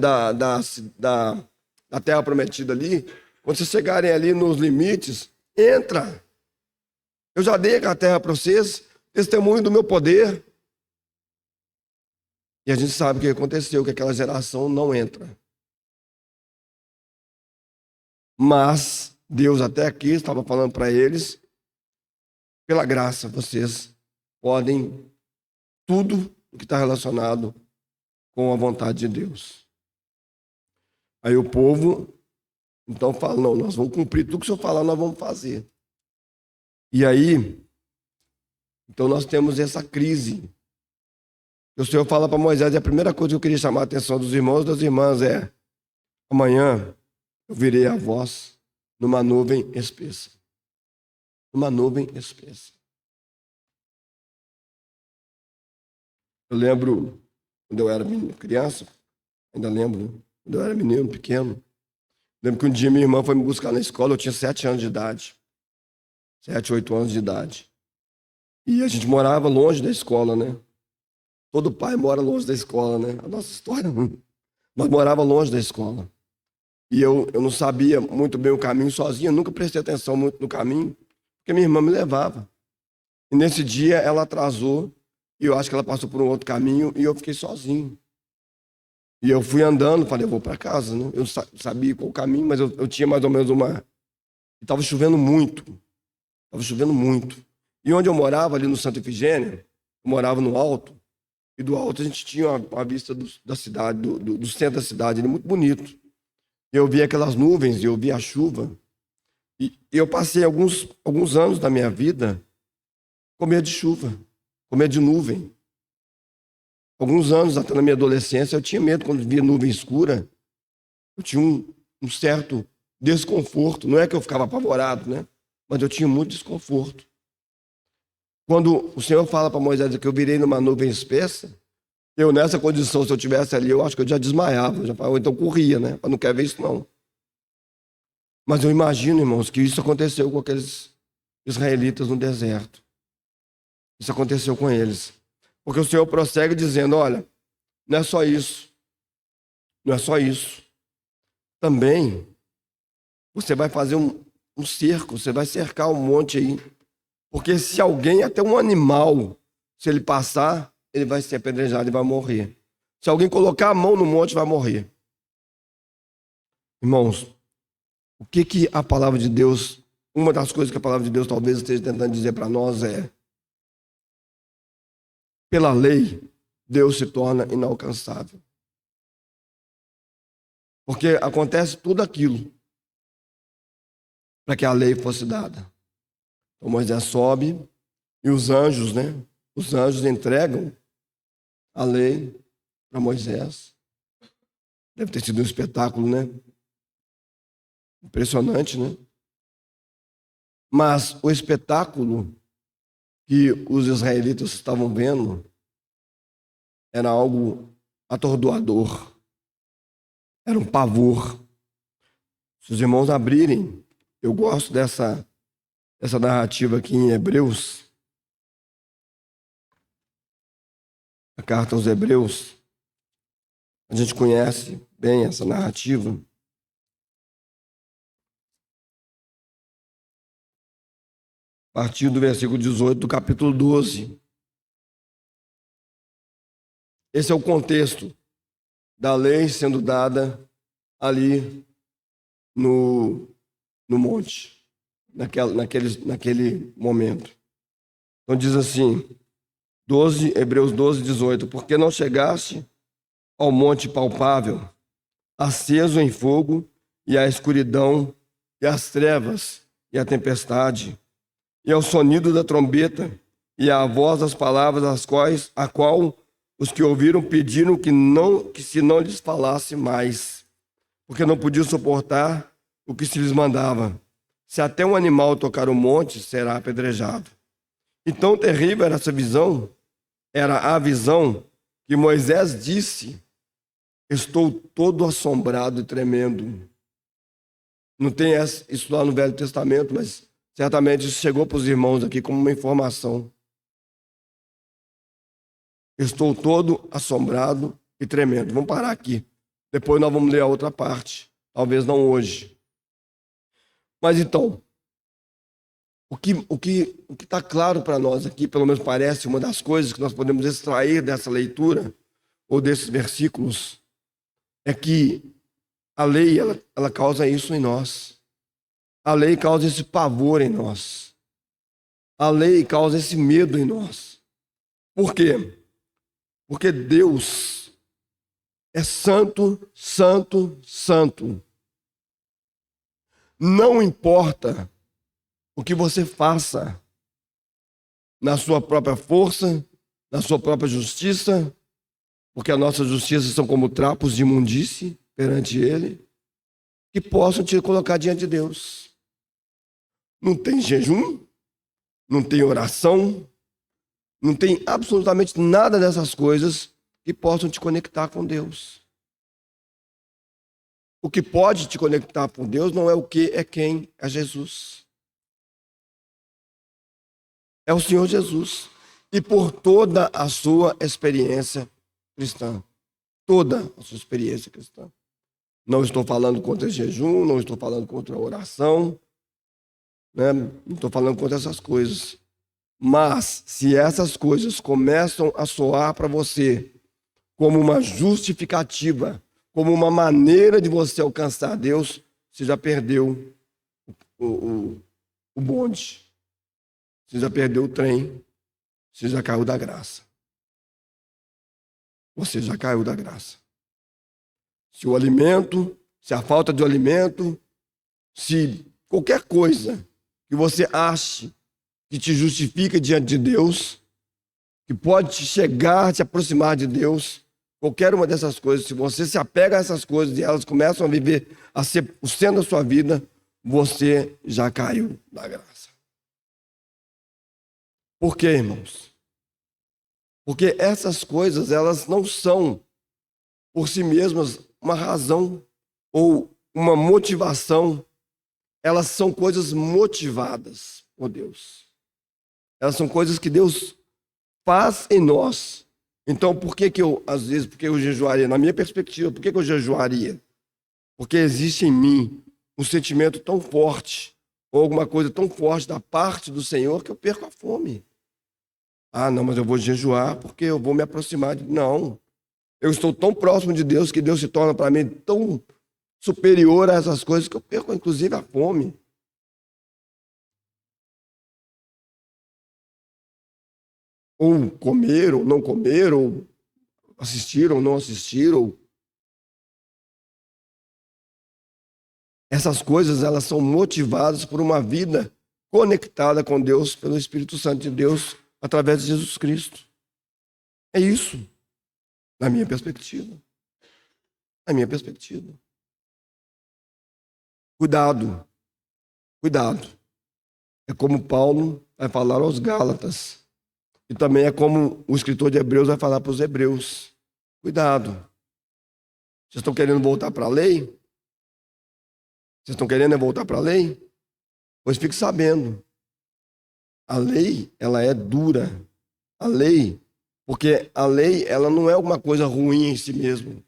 Speaker 1: terra prometida ali, quando vocês chegarem ali nos limites, entra. Eu já dei a terra para vocês, testemunho do meu poder. E a gente sabe o que aconteceu, que aquela geração não entra. Mas Deus até aqui estava falando para eles, pela graça, vocês podem tudo o que está relacionado com a vontade de Deus. Aí o povo, então, fala, não, nós vamos cumprir tudo que o Senhor falar, nós vamos fazer. E aí, então nós temos essa crise. O Senhor fala para Moisés, e a primeira coisa que eu queria chamar a atenção dos irmãos e das irmãs é, amanhã eu virei a voz numa nuvem espessa. Numa nuvem espessa. Eu lembro, quando eu era criança, ainda lembro, quando eu era menino, pequeno, lembro que um dia minha irmã foi me buscar na escola, eu tinha 7 anos de idade. 7, 8 anos de idade. E a gente morava longe da escola, né? Todo pai mora longe da escola, né? A nossa história, nós morávamos longe da escola. E eu não sabia muito bem o caminho sozinho, eu nunca prestei atenção muito no caminho, porque minha irmã me levava. E nesse dia ela atrasou, e eu acho que ela passou por um outro caminho, e eu fiquei sozinho. E eu fui andando, falei, eu vou para casa, né? Eu sabia qual o caminho, mas eu tinha mais ou menos uma... Estava chovendo muito. Estava chovendo muito. E onde eu morava, ali no Santa Efigênia, eu morava no alto, e do alto a gente tinha uma vista da cidade, do centro da cidade, ele muito bonito. Eu via aquelas nuvens, eu via a chuva. E eu passei alguns anos da minha vida com medo de chuva, com medo de nuvem. Alguns anos, até na minha adolescência, eu tinha medo quando via nuvem escura. Eu tinha um certo desconforto. Não é que eu ficava apavorado, né? Mas eu tinha muito desconforto. Quando o Senhor fala para Moisés que eu virei numa nuvem espessa, eu nessa condição, se eu estivesse ali, eu acho que eu já desmaiava, ou então corria, né? Eu não quero ver isso, não. Mas eu imagino, irmãos, que isso aconteceu com aqueles israelitas no deserto. Isso aconteceu com eles. Porque o Senhor prossegue dizendo, olha, não é só isso. Não é só isso. Também, você vai fazer um cerco, você vai cercar um monte aí. Porque se alguém, até um animal, se ele passar, ele vai ser apedrejado e vai morrer. Se alguém colocar a mão no monte, vai morrer. Irmãos, o que a palavra de Deus, uma das coisas que a palavra de Deus talvez esteja tentando dizer para nós é, pela lei, Deus se torna inalcançável. Porque acontece tudo aquilo para que a lei fosse dada. Então Moisés sobe e os anjos, né? Os anjos entregam a lei para Moisés. Deve ter sido um espetáculo, né? Impressionante, né? Mas o espetáculo que os israelitas estavam vendo era algo atordoador. Era um pavor. Se os irmãos abrirem, eu gosto dessa narrativa aqui em Hebreus, a carta aos Hebreus. A gente conhece bem essa narrativa. A partir do versículo 18 do capítulo 12. Esse é o contexto da lei sendo dada ali no monte, naquele momento. Então diz assim, Hebreus 12, 18. Porque não chegaste ao monte palpável, aceso em fogo, e à escuridão, e às trevas, e à tempestade, e ao sonido da trombeta, e à voz das palavras a qual os que ouviram pediram que se não lhes falasse mais, porque não podiam suportar o que se lhes mandava. Se até um animal tocar o monte, será apedrejado. E tão terrível era essa visão, era a visão que Moisés disse: estou todo assombrado e tremendo. Não tem isso lá no Velho Testamento, mas certamente isso chegou para os irmãos aqui como uma informação. Estou todo assombrado e tremendo. Vamos parar aqui. Depois nós vamos ler a outra parte. Talvez não hoje. Mas então, o que está claro para nós aqui, pelo menos parece uma das coisas que nós podemos extrair dessa leitura, ou desses versículos, é que a lei, ela causa isso em nós. A lei causa esse pavor em nós. A lei causa esse medo em nós. Por quê? Porque Deus é santo, santo, santo. Não importa o que você faça na sua própria força, na sua própria justiça, porque as nossas justiças são como trapos de imundície perante Ele, que possam te colocar diante de Deus. Não tem jejum, não tem oração, não tem absolutamente nada dessas coisas que possam te conectar com Deus. O que pode te conectar com Deus não é o que, é quem, é Jesus. É o Senhor Jesus. E por toda a sua experiência cristã. Toda a sua experiência cristã. Não estou falando contra jejum, não estou falando contra oração, né? Não estou falando contra essas coisas. Mas, se essas coisas começam a soar para você como uma justificativa, como uma maneira de você alcançar Deus, você já perdeu o bonde. Você já perdeu o trem. Você já caiu da graça. Você já caiu da graça. Se o alimento, se a falta de alimento, se qualquer coisa que você ache que te justifica diante de Deus, que pode te chegar, te aproximar de Deus, qualquer uma dessas coisas, se você se apega a essas coisas e elas começam a viver, a ser o centro da sua vida, você já caiu da graça. Por quê, irmãos? Porque essas coisas, elas não são, por si mesmas, uma razão ou uma motivação. Elas são coisas motivadas por Deus. Elas são coisas que Deus faz em nós. Então, por que eu jejuaria? Na minha perspectiva, por que eu jejuaria? Porque existe em mim um sentimento tão forte, ou alguma coisa tão forte da parte do Senhor, que eu perco a fome. Ah, não, mas eu vou jejuar porque eu vou me aproximar de... Não. Eu estou tão próximo de Deus que Deus se torna para mim tão superior a essas coisas que eu perco, inclusive, a fome. Ou comer, ou não comer, ou assistir, ou não assistir, ou... Essas coisas, elas são motivadas por uma vida conectada com Deus, pelo Espírito Santo de Deus, através de Jesus Cristo. É isso, na minha perspectiva. Na minha perspectiva. Cuidado. Cuidado. É como Paulo vai falar aos Gálatas. E também é como o escritor de Hebreus vai falar para os hebreus. Cuidado. Vocês estão querendo voltar para a lei? Vocês estão querendo voltar para a lei? Pois fique sabendo. A lei, ela é dura. A lei, porque a lei, ela não é alguma coisa ruim em si mesmo.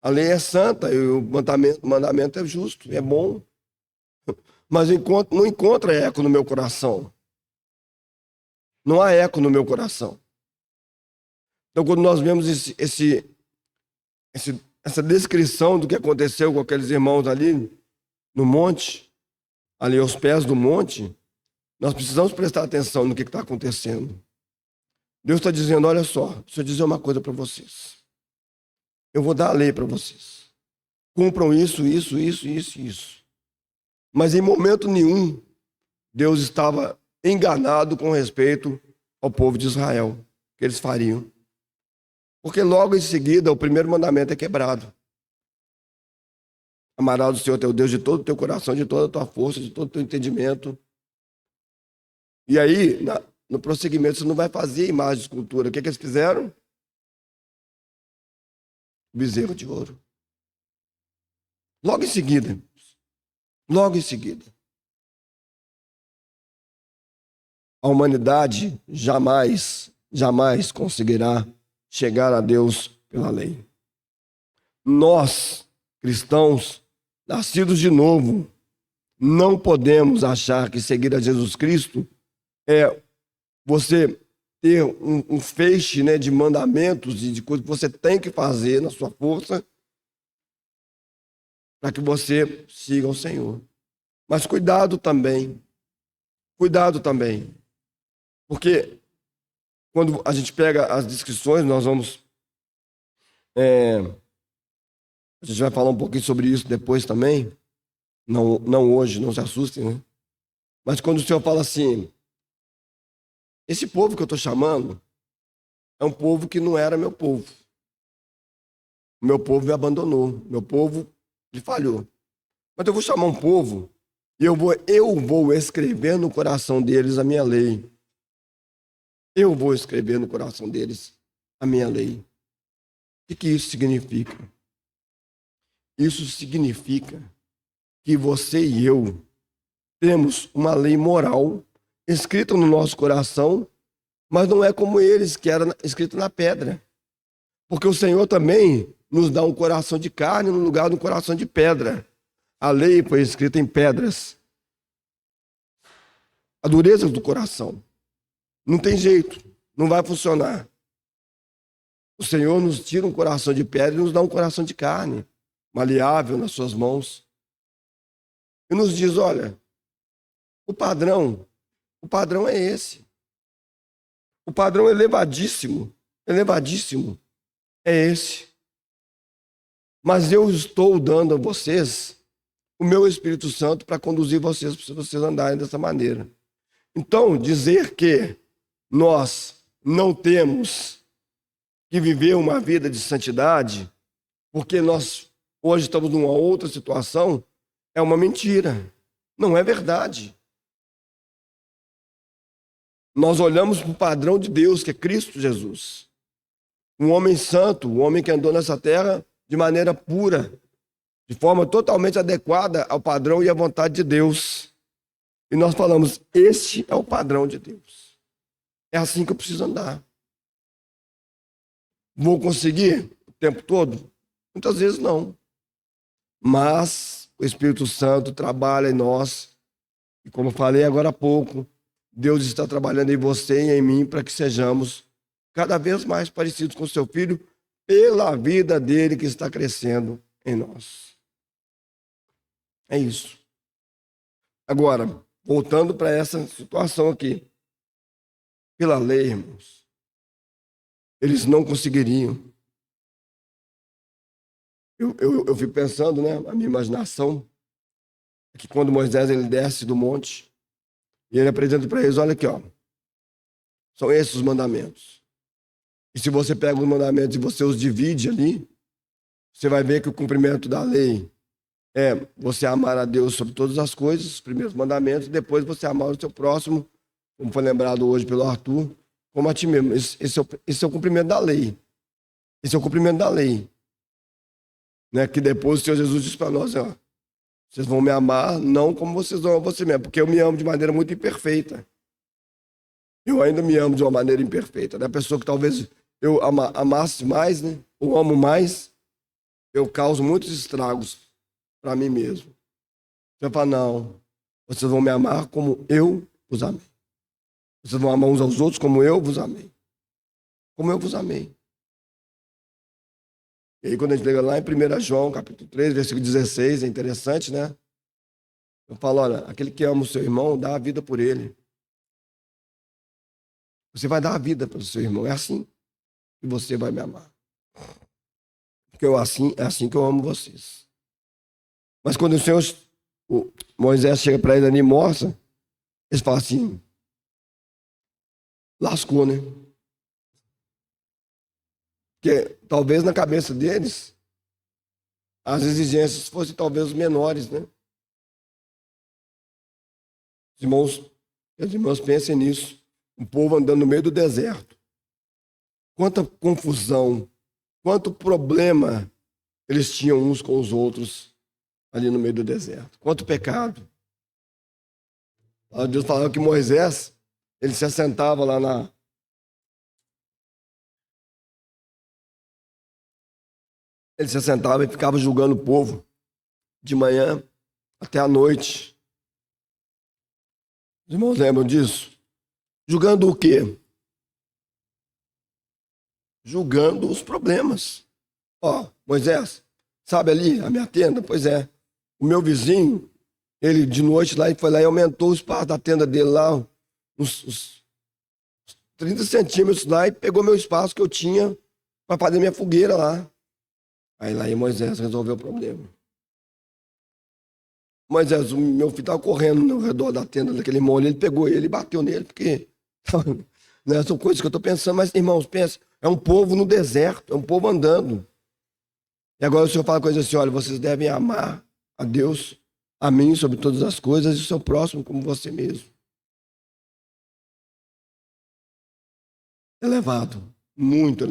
Speaker 1: A lei é santa e o mandamento é justo, é bom. Mas não encontra eco no meu coração. Não há eco no meu coração. Então, quando nós vemos essa descrição do que aconteceu com aqueles irmãos ali no monte, ali aos pés do monte, nós precisamos prestar atenção no que está acontecendo. Deus está dizendo, olha só, deixa eu dizer uma coisa para vocês. Eu vou dar a lei para vocês. Cumpram isso, isso, isso, isso, isso. Mas em momento nenhum, Deus estava enganado com respeito ao povo de Israel, que eles fariam. Porque logo em seguida, o primeiro mandamento é quebrado. Amarás o Senhor teu Deus de todo o teu coração, de toda a tua força, de todo o teu entendimento. E aí, no prosseguimento, você não vai fazer imagem de escultura. O que eles fizeram? Bezerro de ouro. Logo em seguida. Logo em seguida. A humanidade jamais conseguirá chegar a Deus pela lei. Nós, cristãos, nascidos de novo, não podemos achar que seguir a Jesus Cristo é você ter um feixe, né, de mandamentos e de coisas que você tem que fazer na sua força para que você siga o Senhor. Mas cuidado também, porque quando a gente pega as descrições, nós vamos... a gente vai falar um pouquinho sobre isso depois também, não hoje, não se assustem, né? Mas quando o Senhor fala assim, esse povo que eu estou chamando é um povo que não era meu povo. O meu povo me abandonou, meu povo me falhou. Mas eu vou chamar um povo e eu vou escrever no coração deles a minha lei. Eu vou escrever no coração deles a minha lei. O que isso significa? Isso significa que você e eu temos uma lei moral escrita no nosso coração, mas não é como eles, que era escrito na pedra. Porque o Senhor também nos dá um coração de carne no lugar de um coração de pedra. A lei foi escrita em pedras. A dureza do coração. Não tem jeito, não vai funcionar. O Senhor nos tira um coração de pedra e nos dá um coração de carne, maleável nas suas mãos. E nos diz, olha, o padrão é esse. O padrão elevadíssimo é esse. Mas eu estou dando a vocês o meu Espírito Santo para conduzir vocês, para vocês andarem dessa maneira. Então, dizer que nós não temos que viver uma vida de santidade, porque nós hoje estamos numa outra situação, é uma mentira. Não é verdade. Nós olhamos para o padrão de Deus, que é Cristo Jesus. Um homem santo, um homem que andou nessa terra de maneira pura, de forma totalmente adequada ao padrão e à vontade de Deus. E nós falamos, este é o padrão de Deus. É assim que eu preciso andar. Vou conseguir o tempo todo? Muitas vezes não. Mas o Espírito Santo trabalha em nós. E como falei agora há pouco, Deus está trabalhando em você e em mim para que sejamos cada vez mais parecidos com o seu Filho pela vida dele que está crescendo em nós. É isso. Agora, voltando para essa situação aqui. Pela lei, irmãos, eles não conseguiriam. Eu fico pensando, né? A minha imaginação é que quando Moisés ele desce do monte e ele apresenta para eles, olha aqui, ó, são esses os mandamentos. E se você pega os mandamentos e você os divide ali, você vai ver que o cumprimento da lei é você amar a Deus sobre todas as coisas, os primeiros mandamentos, e depois você amar o seu próximo, como foi lembrado hoje pelo Arthur, como a ti mesmo. Esse é o cumprimento da lei. Esse é o cumprimento da lei. Né? Que depois o Senhor Jesus diz para nós, ó, Vocês vão me amar não como vocês amam você mesmo, porque eu me amo de maneira muito imperfeita. Eu ainda me amo de uma maneira imperfeita. Né? A pessoa que talvez eu amasse mais, né? Ou amo mais, eu causo muitos estragos para mim mesmo. Você fala, não, vocês vão me amar como eu os amei. Vocês vão amar uns aos outros como eu vos amei. Como eu vos amei. E aí quando a gente chega lá em 1 João, capítulo 3, versículo 16, é interessante, né? Eu falo, olha, aquele que ama o seu irmão, dá a vida por ele. Você vai dar a vida para o seu irmão. É assim que você vai me amar. Porque é assim que eu amo vocês. Mas quando o Moisés chega para ele ali e mostra, eles falam assim, lascou, né? Porque talvez na cabeça deles, as exigências fossem talvez menores, né? Os irmãos pensem nisso. Um povo andando no meio do deserto. Quanta confusão, quanto problema eles tinham uns com os outros ali no meio do deserto. Quanto pecado. Deus falava que Moisés, ele se assentava lá na... Ele se assentava e ficava julgando o povo de manhã até a noite. Os irmãos lembram disso? Julgando o quê? Julgando os problemas. Ó, Moisés, sabe ali a minha tenda? Pois é. O meu vizinho, ele de noite lá, ele foi lá e aumentou o espaço da tenda dele lá, uns 30 centímetros lá, e pegou meu espaço que eu tinha para fazer minha fogueira lá. Aí lá Moisés resolveu o problema. Moisés, o meu filho estava correndo ao redor da tenda daquele irmão ali, ele pegou ele e bateu nele, porque né, são coisas que eu estou pensando, mas irmãos, pensa, é um povo no deserto, é um povo andando. E agora o Senhor fala coisa assim, olha, vocês devem amar a Deus, a mim sobre todas as coisas e o seu próximo como você mesmo. Elevado, muito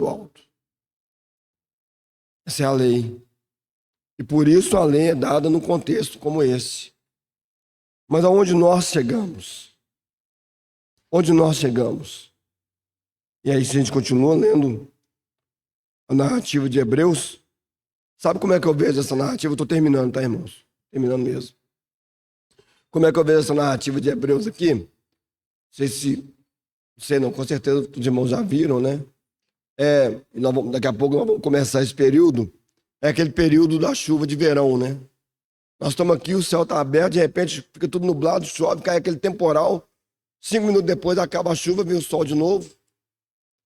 Speaker 1: alto. Essa é a lei. E por isso a lei é dada num contexto como esse. Mas aonde nós chegamos? Onde nós chegamos? E aí, se a gente continua lendo a narrativa de Hebreus, sabe como é que eu vejo essa narrativa? Eu estou terminando, tá, irmãos? Terminando mesmo. Como é que eu vejo essa narrativa de Hebreus aqui? Não sei não, com certeza os irmãos já viram, né? Daqui a pouco nós vamos começar esse período. É aquele período da chuva de verão, né? Nós estamos aqui, o céu está aberto, de repente fica tudo nublado, chove, cai aquele temporal. 5 minutos depois acaba a chuva, vem o sol de novo.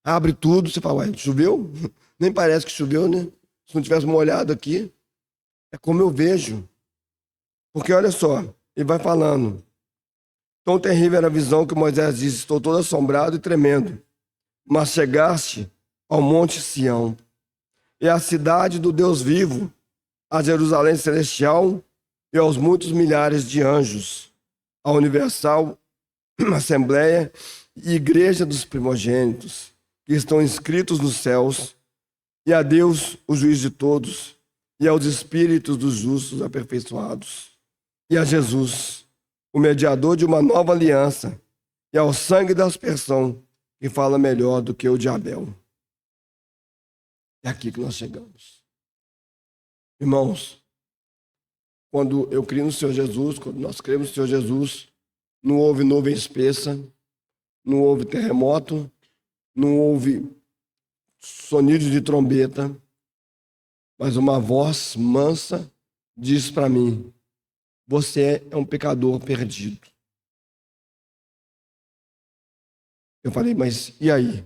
Speaker 1: Abre tudo, você fala, ué, choveu? Nem parece que choveu, né? Se não tivesse molhado aqui. É como eu vejo. Porque olha só, ele vai falando. Tão terrível era a visão que Moisés disse, estou todo assombrado e tremendo. Mas chegaste ao monte Sião, e à cidade do Deus vivo, a Jerusalém celestial e aos muitos milhares de anjos, a universal assembleia e igreja dos primogênitos, que estão inscritos nos céus, e a Deus, o juiz de todos, e aos espíritos dos justos aperfeiçoados, e a Jesus, o mediador de uma nova aliança, e ao sangue da aspersão, que fala melhor do que o de Abel. É aqui que nós chegamos. Irmãos, quando eu creio no Senhor Jesus, quando nós cremos no Senhor Jesus, não houve nuvem espessa, não houve terremoto, não houve sonido de trombeta, mas uma voz mansa diz para mim, você é um pecador perdido. Eu falei, mas e aí?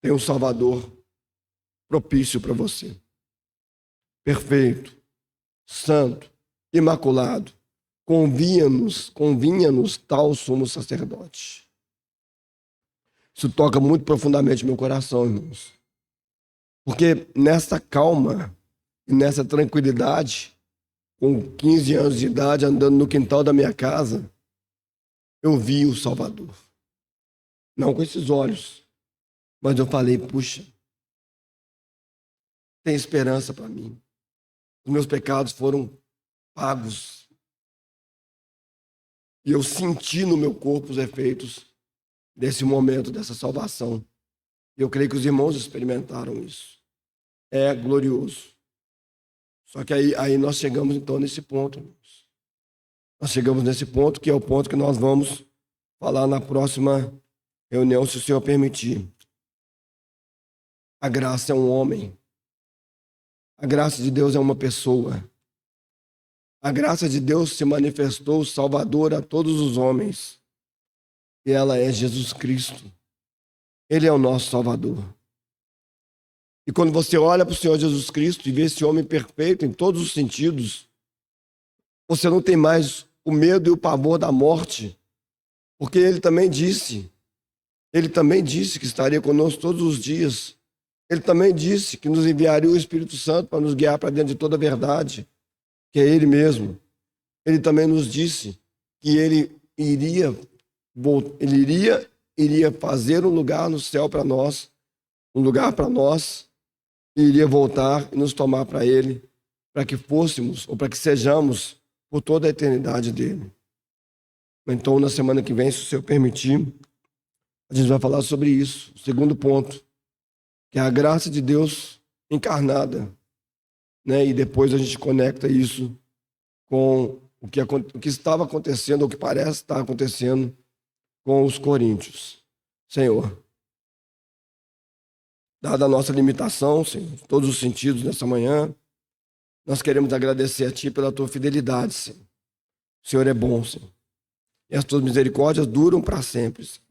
Speaker 1: Tem um Salvador propício para você. Perfeito, santo, imaculado. Convinha-nos tal sumo sacerdote. Isso toca muito profundamente meu coração, irmãos. Porque nessa calma e nessa tranquilidade, com 15 anos de idade, andando no quintal da minha casa, eu vi o Salvador. Não com esses olhos, mas eu falei, puxa, tem esperança para mim. Os meus pecados foram pagos. E eu senti no meu corpo os efeitos desse momento, dessa salvação. E eu creio que os irmãos experimentaram isso. É glorioso. Só que aí nós chegamos então nesse ponto, irmãos. Nós chegamos nesse ponto, que é o ponto que nós vamos falar na próxima reunião, se o Senhor permitir. A graça é um homem. A graça de Deus é uma pessoa. A graça de Deus se manifestou salvador a todos os homens. E ela é Jesus Cristo. Ele é o nosso Salvador. E quando você olha para o Senhor Jesus Cristo e vê esse homem perfeito em todos os sentidos, você não tem mais o medo e o pavor da morte, porque ele também disse que estaria conosco todos os dias. Ele também disse que nos enviaria o Espírito Santo para nos guiar para dentro de toda a verdade, que é ele mesmo. Ele também nos disse que ele iria fazer um lugar no céu para nós, e iria voltar e nos tomar para ele, para que fôssemos, ou para que sejamos, por toda a eternidade dele. Então, na semana que vem, se o Senhor permitir, a gente vai falar sobre isso. O segundo ponto, que é a graça de Deus encarnada, né? E depois a gente conecta isso com o que estava acontecendo, ou o que parece estar acontecendo com os coríntios. Senhor, dada a nossa limitação, Senhor, em todos os sentidos nessa manhã, nós queremos agradecer a Ti pela Tua fidelidade, Senhor. O Senhor é bom, Senhor. E as Tuas misericórdias duram para sempre, Senhor.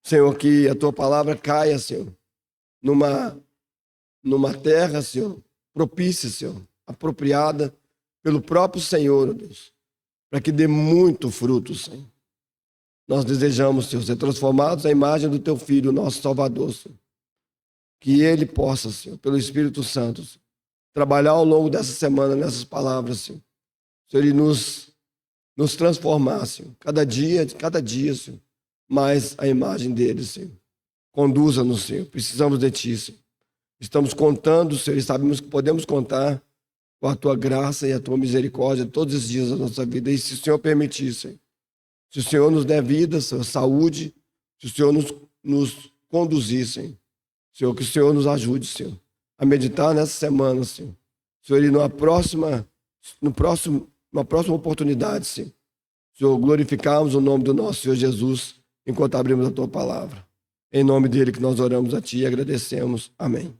Speaker 1: Senhor, que a Tua palavra caia, Senhor, numa terra, Senhor, propícia, Senhor, apropriada pelo próprio Senhor, ó Deus, para que dê muito fruto, Senhor. Nós desejamos, Senhor, ser transformados à imagem do Teu Filho, nosso Salvador, Senhor. Que Ele possa, Senhor, pelo Espírito Santo, Senhor, trabalhar ao longo dessa semana nessas palavras, Senhor. Senhor, Ele nos transformar, Senhor, cada dia, Senhor, mais a imagem dele, Senhor. Conduza-nos, Senhor. Precisamos de Ti, Senhor. Estamos contando, Senhor, e sabemos que podemos contar com a Tua graça e a Tua misericórdia todos os dias da nossa vida. E se o Senhor permitir, Senhor, se o Senhor nos der vida, Senhor, saúde, se o Senhor nos conduzir, Senhor. Senhor, que o Senhor nos ajude, Senhor, a meditar nessa semana, Senhor. Senhor, e numa próxima oportunidade, Senhor, glorificarmos o nome do nosso Senhor Jesus enquanto abrimos a Tua palavra. Em nome dele que nós oramos a Ti e agradecemos. Amém.